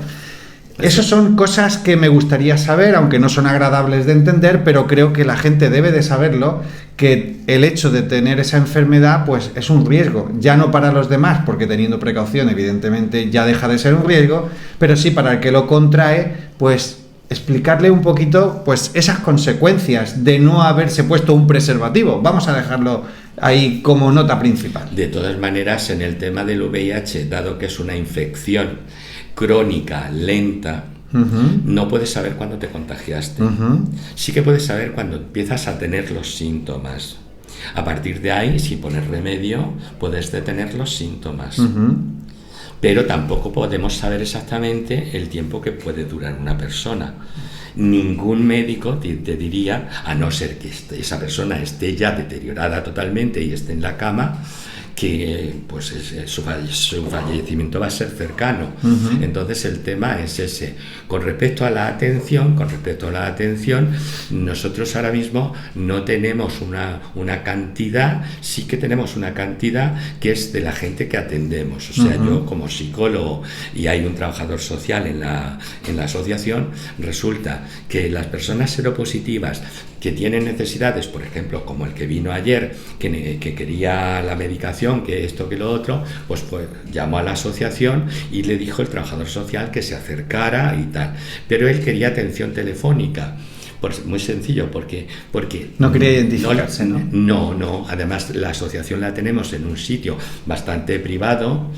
Esas son cosas que me gustaría saber, aunque no son agradables de entender, pero creo que la gente debe de saberlo, que el hecho de tener esa enfermedad pues es un riesgo, ya no para los demás, porque teniendo precaución evidentemente ya deja de ser un riesgo, pero sí para el que lo contrae, pues explicarle un poquito pues esas consecuencias de no haberse puesto un preservativo. Vamos a dejarlo ahí como nota principal. De todas maneras, en el tema del VIH, dado que es una infección crónica, lenta, no puedes saber cuándo te contagiaste. Sí que puedes saber cuando empiezas a tener los síntomas. A partir de ahí, si pones remedio, puedes detener los síntomas. Pero tampoco podemos saber exactamente el tiempo que puede durar una persona. Ningún médico te diría, a no ser que esa persona esté ya deteriorada totalmente y esté en la cama, que pues su fallecimiento va a ser cercano. Entonces el tema es ese. Con respecto a la atención, nosotros ahora mismo no tenemos una cantidad, sí que tenemos una cantidad que es de la gente que atendemos. O sea, yo como psicólogo, y hay un trabajador social en la asociación, resulta que las personas seropositivas que tienen necesidades, por ejemplo, como el que vino ayer, que quería la medicación, que esto, que lo otro, pues llamó a la asociación y le dijo el trabajador social que se acercara y tal. Pero él quería atención telefónica. Pues muy sencillo, porque no quería identificarse, ¿no? No. Además, la asociación la tenemos en un sitio bastante privado.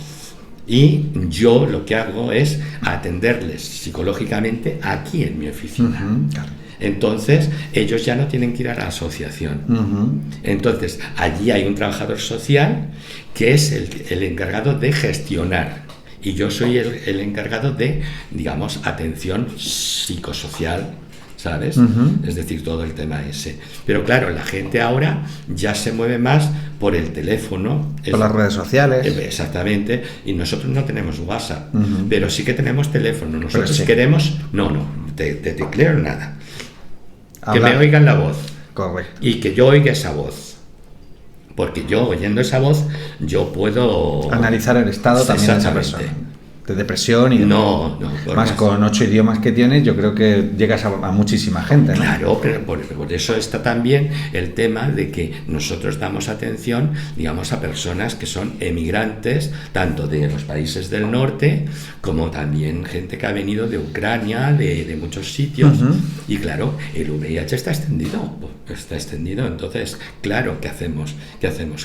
Y yo lo que hago es atenderles psicológicamente aquí en mi oficina. Claro. Entonces, ellos ya no tienen que ir a la asociación. Entonces, allí hay un trabajador social que es el encargado de gestionar. Y yo soy el encargado de, digamos, atención psicosocial, ¿sabes? Es decir, todo el tema ese. Pero claro, la gente ahora ya se mueve más por el teléfono. Por las redes sociales. Exactamente. Y nosotros no tenemos WhatsApp, pero sí que tenemos teléfono. Nosotros queremos... No, te tecleo nada. Que me oigan la voz. Correcto. Y que yo oiga esa voz. Porque yo, oyendo esa voz, yo puedo... analizar el estado también de esa persona. De depresión y no, más con 8 idiomas que tienes, yo creo que llegas a muchísima gente, ¿no? Claro, pero por eso está también el tema de que nosotros damos atención, digamos, a personas que son emigrantes, tanto de los países del norte como también gente que ha venido de Ucrania, de muchos sitios. Y claro, el VIH está extendido, entonces, claro, ¿qué hacemos?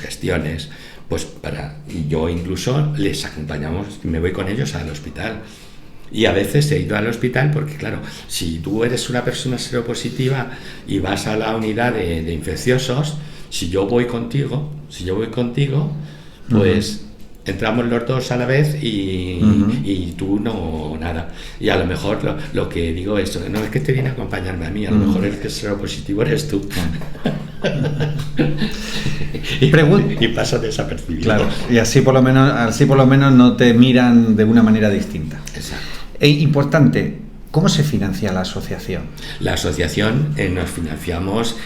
Gestiones. Pues y yo incluso les acompañamos, me voy con ellos al hospital. Y a veces he ido al hospital porque, claro, si tú eres una persona seropositiva y vas a la unidad de infecciosos, si yo voy contigo, pues entramos los dos a la vez y tú no, nada. Y a lo mejor lo que digo es, no es que te viene a acompañarme a mí, a lo mejor el que es seropositivo eres tú. y paso desapercibido. Claro, y así por lo menos no te miran de una manera distinta. Exacto. Importante, ¿Cómo se financia la asociación? La asociación nos financiamos,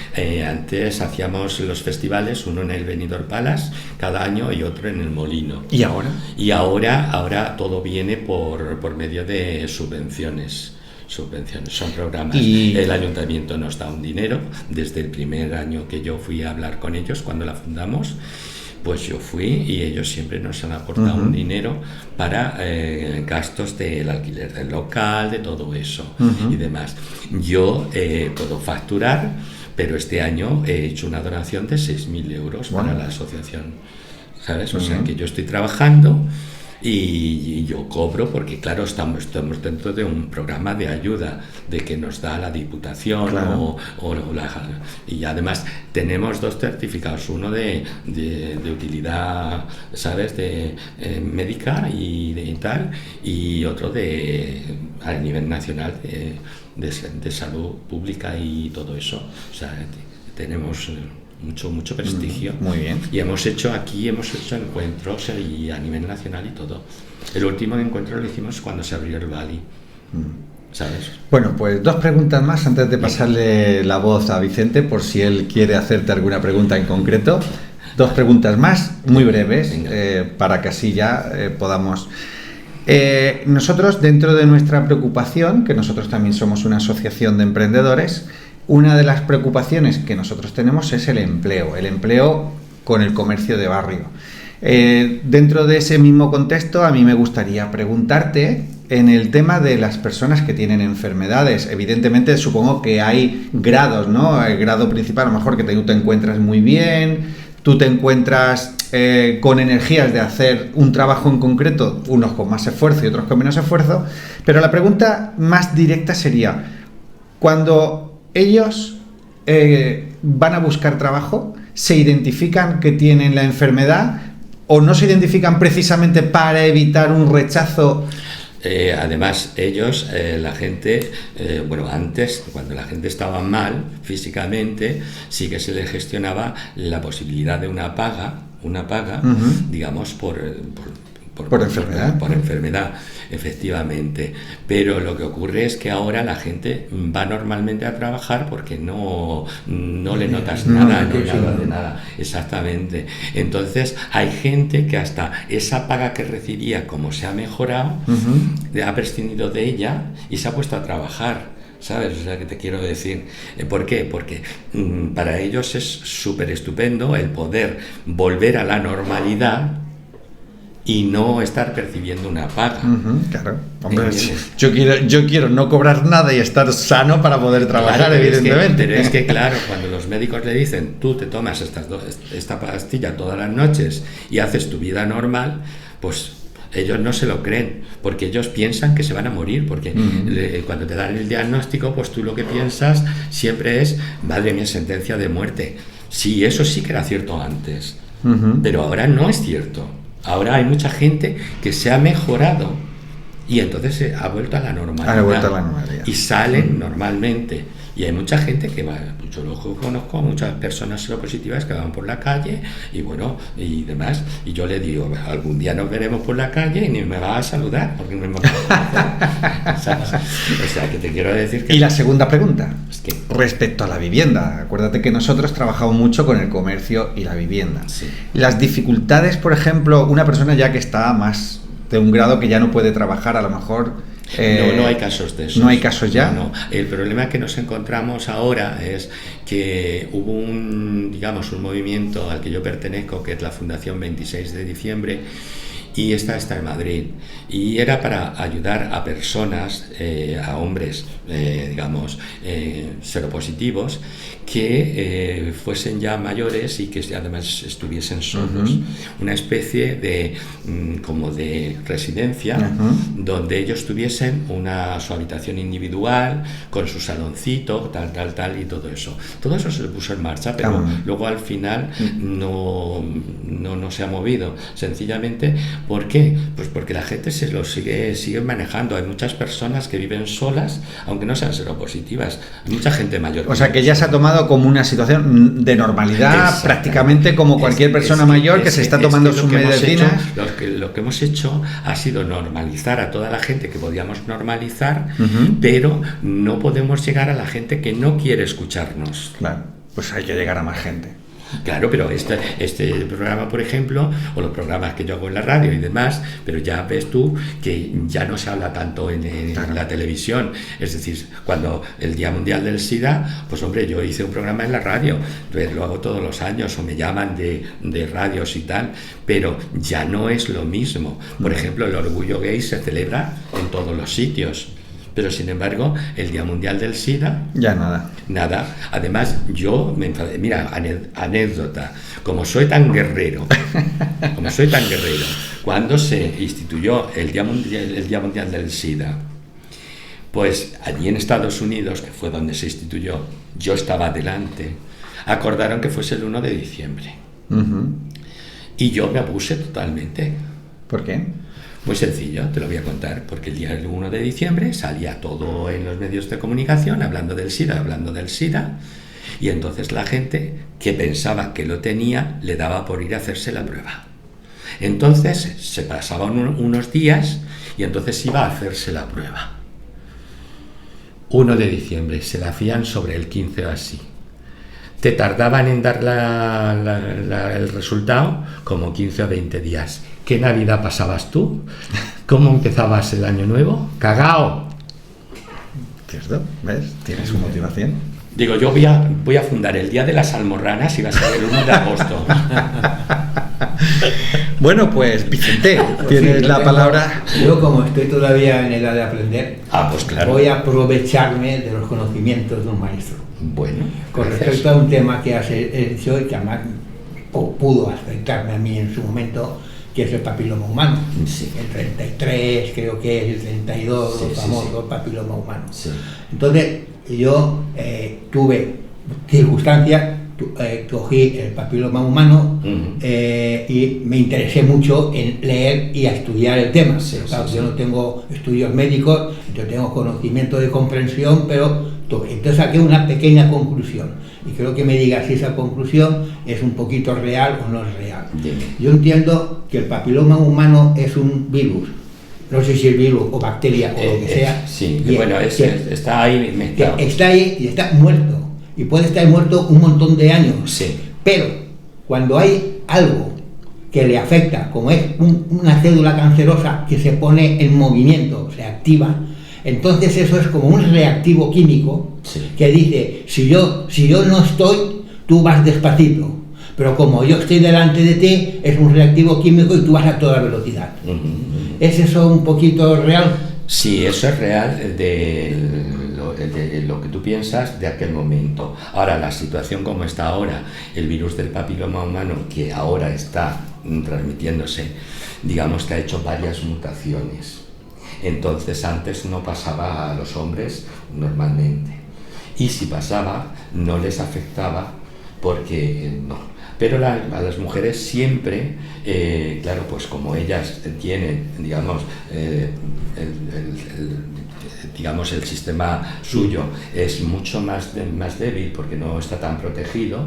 antes hacíamos los festivales, uno en el Benidorm Palace cada año y otro en el Molino. ¿Y ahora? Y ahora todo viene por medio de subvenciones, son programas. El ayuntamiento nos da un dinero. Desde el primer año que yo fui a hablar con ellos, cuando la fundamos, pues yo fui y ellos siempre nos han aportado un dinero para gastos del alquiler del local, de todo eso y demás. Yo puedo facturar, pero este año he hecho una donación de 6.000 euros para la asociación, ¿sabes? O sea que yo estoy trabajando y yo cobro porque, claro, estamos dentro de un programa de ayuda de que nos da la Diputación, claro. Y además tenemos 2 certificados, uno de utilidad, ¿sabes?, de médica y tal, y otro a nivel nacional de salud pública y todo eso. O sea, tenemos mucho prestigio. Muy bien. Y hemos hecho encuentros y a nivel nacional y todo. El último encuentro lo hicimos cuando se abrió el Bali, ¿sabes? Bueno, pues 2 preguntas más antes de pasarle la voz a Vicente, por si él quiere hacerte alguna pregunta en concreto. 2 preguntas más, muy breves, para que así ya podamos... nosotros, dentro de nuestra preocupación, que nosotros también somos una asociación de emprendedores, una de las preocupaciones que nosotros tenemos es el empleo con el comercio de barrio. Dentro de ese mismo contexto, a mí me gustaría preguntarte en el tema de las personas que tienen enfermedades. Evidentemente, supongo que hay grados, ¿no? El grado principal, a lo mejor que tú te encuentras muy bien, tú te encuentras con energías de hacer un trabajo en concreto, unos con más esfuerzo y otros con menos esfuerzo, pero la pregunta más directa sería, cuando ellos van a buscar trabajo, ¿se identifican que tienen la enfermedad o no se identifican precisamente para evitar un rechazo? Además, ellos, la gente, antes, cuando la gente estaba mal físicamente, sí que se le gestionaba la posibilidad de una paga, digamos, por enfermedad. Por enfermedad, efectivamente. Pero lo que ocurre es que ahora la gente va normalmente a trabajar porque no le notas nada de nada. Exactamente. Entonces hay gente que hasta esa paga que recibía, como se ha mejorado, ha prescindido de ella y se ha puesto a trabajar. ¿Sabes? O sea, que te quiero decir, ¿por qué? Porque para ellos es súper estupendo el poder volver a la normalidad y no estar percibiendo una paga. Claro. Hombre, yo quiero no cobrar nada y estar sano para poder trabajar, claro, evidentemente. Pero es que, claro, cuando los médicos le dicen, tú te tomas esta pastilla todas las noches y haces tu vida normal, pues ellos no se lo creen, porque ellos piensan que se van a morir, porque cuando te dan el diagnóstico, pues tú lo que piensas siempre es, madre mía, sentencia de muerte. Sí, eso sí que era cierto antes, pero ahora no es cierto. Ahora hay mucha gente que se ha mejorado y entonces se ha vuelto a la normalidad. Y salen normalmente. Y hay mucha gente que va, yo lo conozco, muchas personas seropositivas que van por la calle y demás. Y yo le digo, algún día nos veremos por la calle y ni me va a saludar porque no me hemos ¿sabes? O sea, que te quiero decir que... Y la segunda pregunta, respecto a la vivienda. Acuérdate que nosotros trabajamos mucho con el comercio y la vivienda. Sí. Las dificultades, por ejemplo, una persona ya que está más de un grado que ya no puede trabajar, a lo mejor... no hay casos de eso. ¿No hay casos ya? No. El problema que nos encontramos ahora es que hubo un movimiento al que yo pertenezco, que es la Fundación 26 de diciembre, y esta está en Madrid, y era para ayudar a personas, a hombres, seropositivos, que fuesen ya mayores y que además estuviesen solos. Una especie de como de residencia donde ellos tuviesen su habitación individual con su saloncito, tal y todo eso. Todo eso se puso en marcha, pero luego al final no se ha movido. Sencillamente, ¿por qué? Pues porque la gente se lo sigue manejando. Hay muchas personas que viven solas, aunque no sean seropositivas. Hay mucha gente mayor. O sea, que ya se ha tomado tomado como una situación de normalidad, prácticamente como cualquier persona mayor que se está tomando sus medicinas. Lo que hemos hecho ha sido normalizar a toda la gente que podíamos normalizar, pero no podemos llegar a la gente que no quiere escucharnos. Claro, pues hay que llegar a más gente. Claro, pero este programa, por ejemplo, o los programas que yo hago en la radio y demás, pero ya ves tú que ya no se habla tanto en la televisión. Es decir, cuando el Día Mundial del SIDA, pues hombre, yo hice un programa en la radio, lo hago todos los años, o me llaman de radios y tal, pero ya no es lo mismo. Por ejemplo, el orgullo gay se celebra en todos los sitios. Pero sin embargo, el Día Mundial del SIDA... Ya nada. Nada. Además, yo me enfadé. Mira, anécdota. Como soy tan guerrero, cuando se instituyó el Día Mundial del SIDA, pues allí en Estados Unidos, que fue donde se instituyó, yo estaba delante, acordaron que fuese el 1 de diciembre. Y yo me opuse totalmente. ¿Por qué? Muy sencillo, te lo voy a contar, porque el día 1 de diciembre salía todo en los medios de comunicación hablando del SIDA, y entonces la gente que pensaba que lo tenía le daba por ir a hacerse la prueba. Entonces se pasaban unos días y entonces iba a hacerse la prueba. 1 de diciembre, se la hacían sobre el 15 o así. Te tardaban en dar el resultado como 15 o 20 días. ¿Qué Navidad pasabas tú? ¿Cómo empezabas el año nuevo? ¡Cagao! ¿Cierto? ¿Ves? Tienes su motivación. Digo, yo voy a fundar el Día de las Almorranas y va a ser el 1 de agosto. Bueno, pues Vicente, tienes la palabra. Yo, como estoy todavía en edad de aprender, pues claro, voy a aprovecharme de los conocimientos de un maestro. Bueno, con respecto a un tema que has hecho y que además pudo afectarme a mí en su momento, que es el papiloma humano. Sí. El 33, creo que es el 32, el famoso papiloma humano. Sí. Entonces, yo tuve circunstancias, cogí el papiloma humano y me interesé mucho en leer y a estudiar el tema. Claro, yo no tengo estudios médicos, yo tengo conocimiento de comprensión, pero entonces saqué una pequeña conclusión y creo que me digas si esa conclusión es un poquito real o no es real. Yo entiendo que el papiloma humano es un virus. No sé si es virus o bacteria o lo que sea. Sí, bueno, está ahí mezclado. Está ahí y está muerto. Y puede estar muerto un montón de años. Sí. Pero cuando hay algo que le afecta, como es una célula cancerosa que se pone en movimiento, se activa, entonces eso es como un reactivo químico que dice, si yo no estoy, tú vas despacito. Pero como yo estoy delante de ti, es un reactivo químico y tú vas a toda velocidad. ¿Es eso un poquito real? Sí, eso es real de lo que tú piensas de aquel momento. Ahora, la situación como está ahora, el virus del papiloma humano, que ahora está transmitiéndose, digamos que ha hecho varias mutaciones. Entonces, antes no pasaba a los hombres normalmente. Y si pasaba, no les afectaba porque no. Pero a las mujeres siempre, claro, pues como ellas tienen, digamos, el sistema suyo es mucho más débil porque no está tan protegido,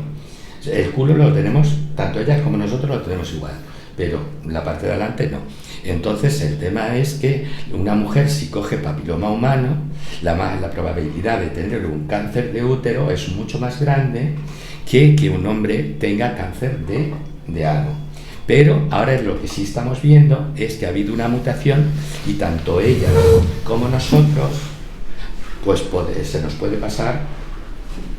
el culo lo tenemos, tanto ellas como nosotros lo tenemos igual, pero la parte de adelante no. Entonces el tema es que una mujer si coge papiloma humano, la probabilidad de tener un cáncer de útero es mucho más grande que un hombre tenga cáncer de ano. Pero ahora lo que sí estamos viendo es que ha habido una mutación y tanto ella como nosotros, pues se nos puede pasar,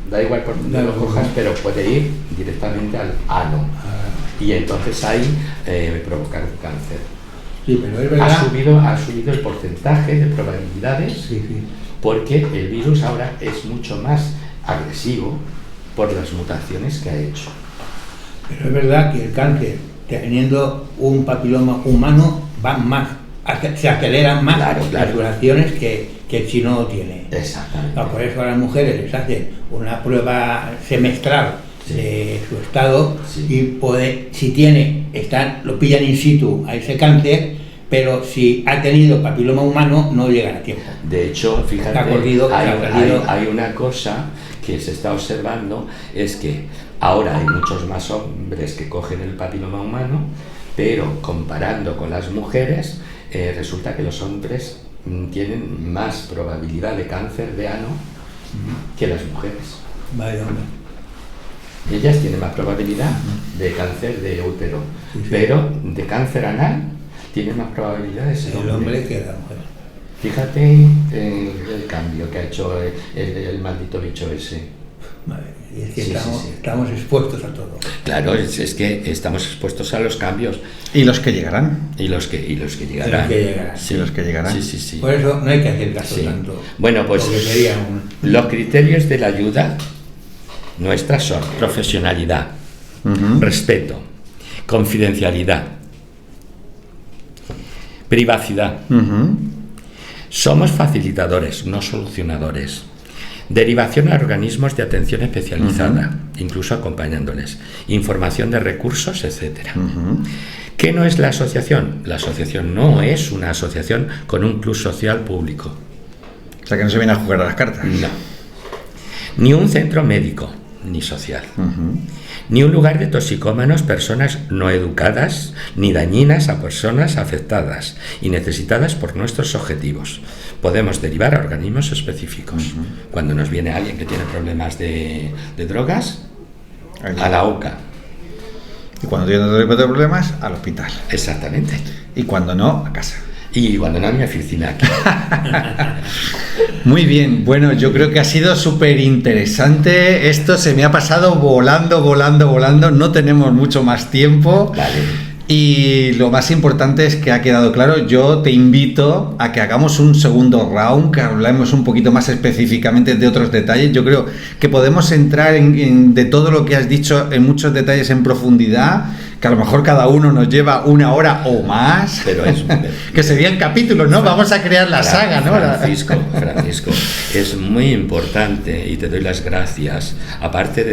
da igual por donde lo cojas, pero puede ir directamente al ano. Y entonces ahí provocar un cáncer. Sí, pero es verdad. Ha subido el porcentaje de probabilidades, porque el virus ahora es mucho más agresivo por las mutaciones que ha hecho. Pero es verdad que el cáncer, teniendo un papiloma humano, van más, se aceleran más las duraciones que si no lo tiene. Exactamente. Por eso a las mujeres les hacen una prueba semestral de su estado y si lo pillan in situ a ese cáncer, pero si ha tenido papiloma humano no llegan a tiempo. De hecho, fíjate, hay una cosa que se está observando es que ahora hay muchos más hombres que cogen el papiloma humano, pero comparando con las mujeres, resulta que los hombres tienen más probabilidad de cáncer de ano que las mujeres. Vaya hombre. Ellas tienen más probabilidad de cáncer de útero, Sí. pero de cáncer anal tienen más probabilidad de ser El hombre que la mujer. Fíjate el cambio que ha hecho el maldito bicho ese. Vale. Y es que Sí, estamos expuestos a todo. Claro, es que estamos expuestos a los cambios Y los que llegarán. y los que llegarán. Y los que llegarán. Sí, Y los que llegarán. Sí. Por eso no hay que hacer caso Sí. tanto. Bueno, pues Porque sería los criterios de la ayuda nuestra son profesionalidad, Ujú. respeto, confidencialidad, privacidad. Ujú. Somos facilitadores, no solucionadores. Derivación a organismos de atención especializada, incluso acompañándoles. Información de recursos, etc. Ujú. ¿Qué no es la asociación? La asociación no es una asociación con un club social público. O sea que no se viene a jugar a las cartas. No. Ni un centro médico, ni social. Ujú. Ni un lugar de toxicómanos, personas no educadas, ni dañinas a personas afectadas y necesitadas por nuestros objetivos. Podemos derivar a organismos específicos. Cuando nos viene alguien que tiene problemas de drogas, a la OCA. Y cuando tiene otro tipo de problemas, al hospital. Exactamente. Y cuando no, a casa. Y cuando no, a mi oficina aquí. Muy bien, bueno, yo creo que ha sido súper interesante. Esto se me ha pasado volando. No tenemos mucho más tiempo. Vale. Y lo más importante es que ha quedado claro. Yo te invito a que hagamos un segundo round, que hablemos un poquito más específicamente de otros detalles. Yo creo que podemos entrar de todo lo que has dicho en muchos detalles en profundidad, que a lo mejor cada uno nos lleva 1 hora o más. Pero es que serían capítulos, ¿no? Vamos a crear la saga, ¿no? Francisco, es muy importante y te doy las gracias, aparte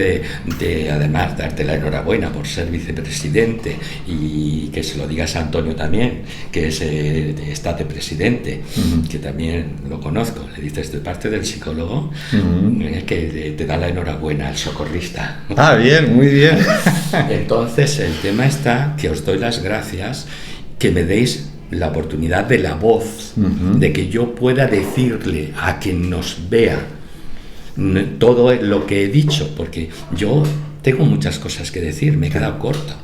de además darte la enhorabuena por ser vicepresidente y que se lo digas a Antonio también, que es estate presidente, que también lo conozco, le dices de parte del psicólogo que te da la enhorabuena al socorrista. Ah, bien, muy bien. Entonces el tema está que os doy las gracias, que me deis la oportunidad de la voz, de que yo pueda decirle a quien nos vea todo lo que he dicho, porque yo tengo muchas cosas que decir, me he quedado corto.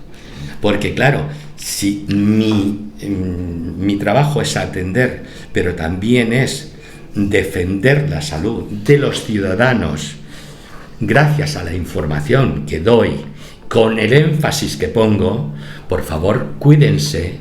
Porque claro, si mi trabajo es atender, pero también es defender la salud de los ciudadanos, gracias a la información que doy, con el énfasis que pongo, por favor, cuídense,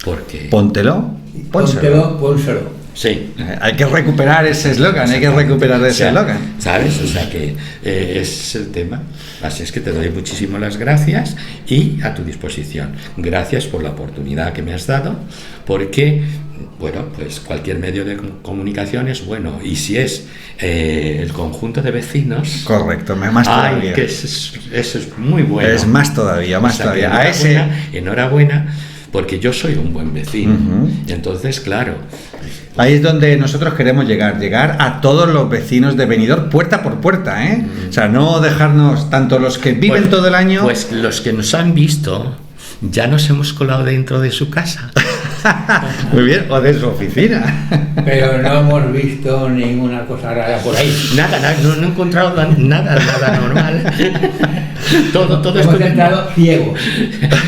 porque... Póntelo. Pónselo. Sí. Hay que recuperar ese eslogan, hay que recuperar ese eslogan. ¿Sabes? O sea que es el tema. Así es que te doy muchísimas las gracias y a tu disposición. Gracias por la oportunidad que me has dado, porque, bueno, pues cualquier medio de comunicación es bueno. Y si es el conjunto de vecinos... Correcto, más todavía. Que eso es muy bueno. Es más todavía, más O sea, todavía. A ese... Enhorabuena, porque yo soy un buen vecino. Y entonces, claro... Ahí es donde nosotros queremos llegar a todos los vecinos de Benidorm, puerta por puerta, ¿eh? O sea, no dejarnos tanto los que viven Pues, todo el año... Pues los que nos han visto, ya nos hemos colado dentro de su casa. Muy bien, o de su oficina. Pero no hemos visto ninguna cosa rara por ahí. Nada, no he encontrado nada normal. Todo Hemos entrado ciegos.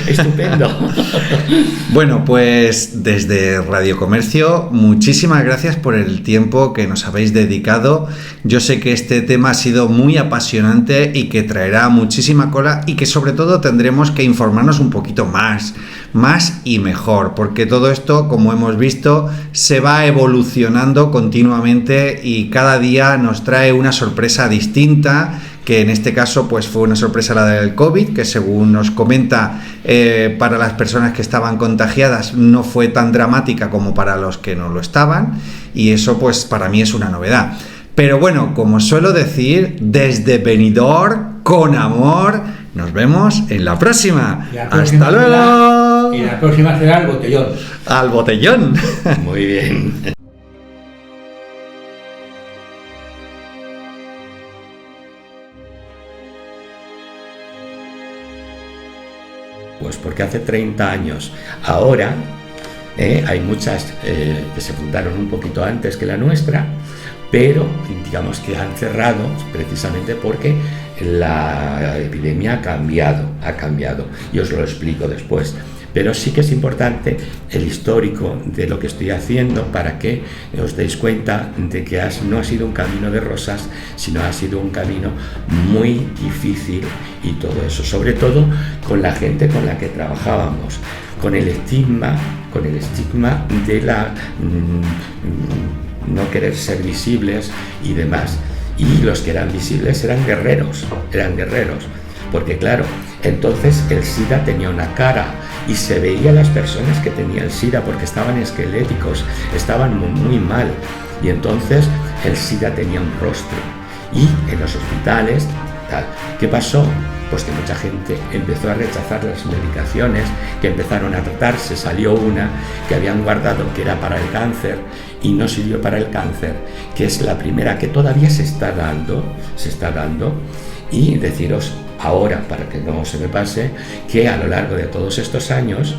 estupendo. Bueno, pues desde Radio Comercio, muchísimas gracias por el tiempo que nos habéis dedicado. Yo sé que este tema ha sido muy apasionante y que traerá muchísima cola y que sobre todo tendremos que informarnos un poquito más y mejor, porque todo esto, como hemos visto, se va evolucionando continuamente y cada día nos trae una sorpresa distinta, que en este caso pues fue una sorpresa la del COVID, que según nos comenta para las personas que estaban contagiadas no fue tan dramática como para los que no lo estaban, y eso pues para mí es una novedad. Pero bueno, como suelo decir, desde Benidorm, con amor, nos vemos en la próxima. ¡Hasta luego! Y la próxima será el botellón. ¡Al botellón! Muy bien. antiguos, porque hace 30 años, ahora hay muchas que se fundaron un poquito antes que la nuestra, pero digamos que han cerrado precisamente porque la epidemia ha cambiado, y os lo explico después. Pero sí que es importante el histórico de lo que estoy haciendo para que os deis cuenta de que no ha sido un camino de rosas, sino ha sido un camino muy difícil, y todo eso, sobre todo con la gente con la que trabajábamos, con el estigma de la no querer ser visibles y demás. Y los que eran visibles eran guerreros, porque claro, entonces el SIDA tenía una cara y se veía a las personas que tenían SIDA porque estaban esqueléticos, estaban muy mal, y entonces el SIDA tenía un rostro. Y en los hospitales, tal. ¿Qué pasó? Pues que mucha gente empezó a rechazar las medicaciones que empezaron a tratarse. Salió una que habían guardado que era para el cáncer y no sirvió para el cáncer, que es la primera que todavía se está dando, y deciros ahora, para que no se me pase, que a lo largo de todos estos años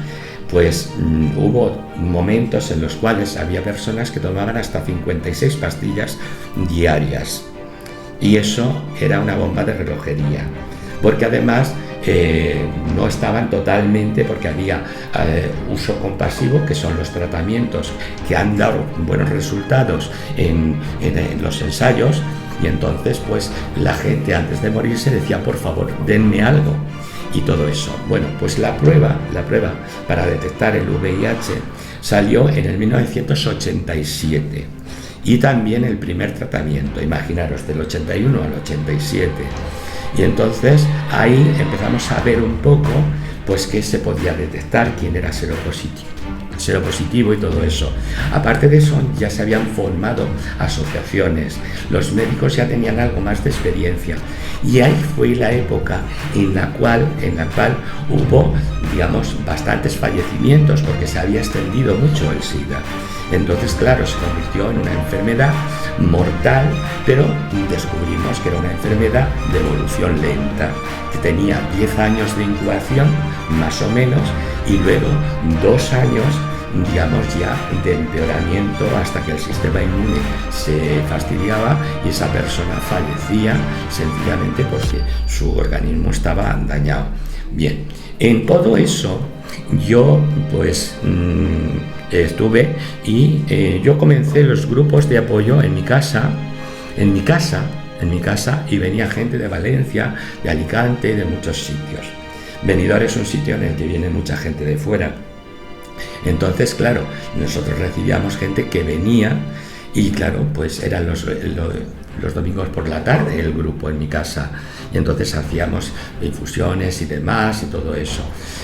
pues hubo momentos en los cuales había personas que tomaban hasta 56 pastillas diarias, y eso era una bomba de relojería, porque además no estaban totalmente, porque había uso compasivo, que son los tratamientos que han dado buenos resultados en los ensayos, y entonces pues la gente antes de morirse decía, por favor, denme algo, y todo eso. Bueno, pues la prueba para detectar el VIH salió en el 1987, y también el primer tratamiento, imaginaros, del 81 al 87. Y entonces ahí empezamos a ver un poco pues qué se podía detectar, quién era seropositivo y todo eso. Aparte de eso, ya se habían formado asociaciones, los médicos ya tenían algo más de experiencia, y ahí fue la época en la cual hubo, digamos, bastantes fallecimientos, porque se había extendido mucho el SIDA. Entonces, claro, se convirtió en una enfermedad mortal, pero descubrimos que era una enfermedad de evolución lenta, que tenía 10 años de incubación, más o menos, y luego 2 años, digamos, ya de empeoramiento, hasta que el sistema inmune se fastidiaba y esa persona fallecía sencillamente porque su organismo estaba dañado. Bien, en todo eso yo pues estuve, y yo comencé los grupos de apoyo en mi casa, y venía gente de Valencia, de Alicante, de muchos sitios. Benidorm es un sitio en el que viene mucha gente de fuera. Entonces, claro, nosotros recibíamos gente que venía, y claro, pues eran los domingos por la tarde el grupo en mi casa, y entonces hacíamos infusiones y demás y todo eso.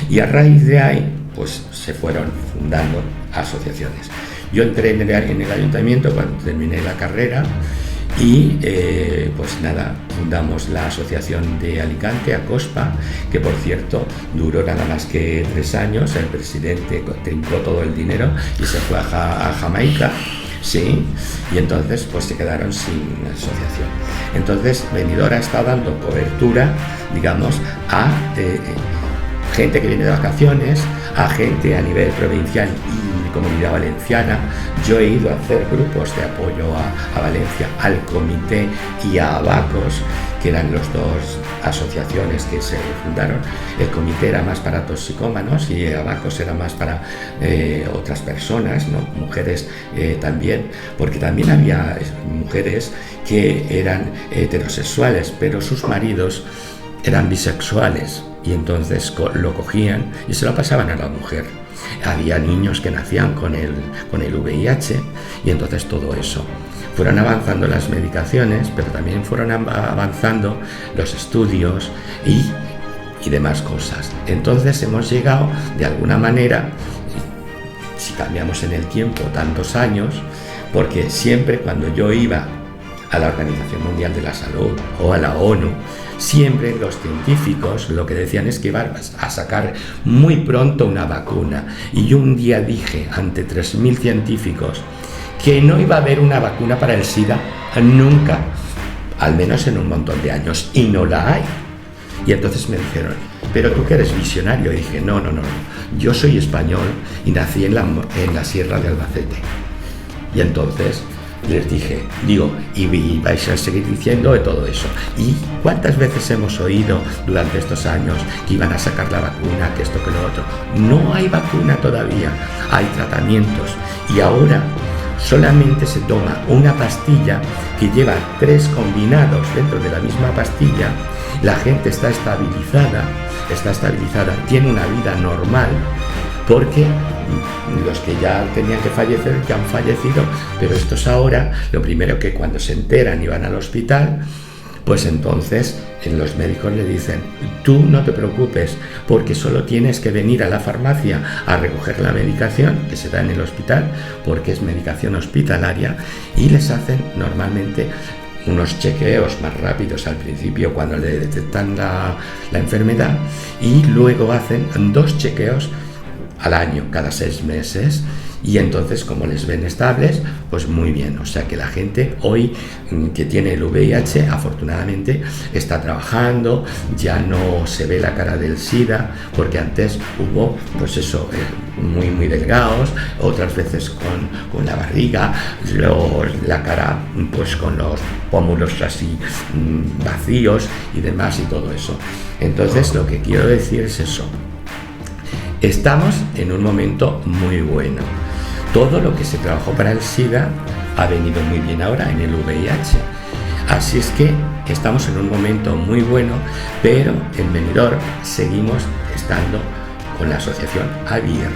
Y a raíz de ahí, pues se fueron fundando asociaciones. Yo entré en el ayuntamiento cuando terminé la carrera, y pues nada, fundamos la asociación de Alicante, ACOSPA, que por cierto duró nada más que 3 años. El presidente trincó todo el dinero y se fue a Jamaica, sí, y entonces pues se quedaron sin asociación. Entonces Benidorm ha estado dando cobertura, digamos, a gente que viene de vacaciones, a gente a nivel provincial y Comunidad Valenciana. Yo he ido a hacer grupos de apoyo a Valencia, al Comité y a Abacos, que eran las 2 asociaciones que se fundaron. El Comité era más para toxicómanos y Abacos era más para otras personas, ¿no? Mujeres también, porque también había mujeres que eran heterosexuales, pero sus maridos eran bisexuales, y entonces lo cogían y se lo pasaban a la mujer. Había niños que nacían con el VIH, y entonces todo eso. Fueron avanzando las medicaciones, pero también fueron avanzando los estudios y demás cosas. Entonces hemos llegado, de alguna manera, si cambiamos en el tiempo tantos años, porque siempre cuando yo iba a la Organización Mundial de la Salud o a la ONU, siempre los científicos lo que decían es que iban a sacar muy pronto una vacuna. Y yo un día dije ante 3.000 científicos que no iba a haber una vacuna para el SIDA nunca, al menos en un montón de años, y no la hay. Y entonces me dijeron, pero tú que eres visionario. Y dije, no, yo soy español y nací en la Sierra de Albacete. Y entonces les dije, y vais a seguir diciendo de todo eso. ¿Y cuántas veces hemos oído durante estos años que iban a sacar la vacuna, que esto, que lo otro? No hay vacuna todavía, hay tratamientos. Y ahora solamente se toma una pastilla que lleva 3 combinados dentro de la misma pastilla. La gente está estabilizada, tiene una vida normal, porque los que ya tenían que fallecer ya han fallecido, pero estos ahora, lo primero que cuando se enteran y van al hospital, pues entonces los médicos le dicen, tú no te preocupes, porque solo tienes que venir a la farmacia a recoger la medicación que se da en el hospital, porque es medicación hospitalaria, y les hacen normalmente unos chequeos más rápidos al principio cuando le detectan la enfermedad, y luego hacen 2 chequeos al año, cada 6 meses, y entonces como les ven estables, pues muy bien. O sea que la gente hoy que tiene el VIH afortunadamente está trabajando, ya no se ve la cara del SIDA, porque antes hubo pues eso, muy delgados, otras veces con la barriga, luego la cara pues con los pómulos así vacíos y demás y todo eso. Entonces lo que quiero decir es eso. Estamos en un momento muy bueno. Todo lo que se trabajó para el SIDA ha venido muy bien ahora en el VIH. Así es que estamos en un momento muy bueno, pero en Benidorm seguimos estando con la asociación abierta.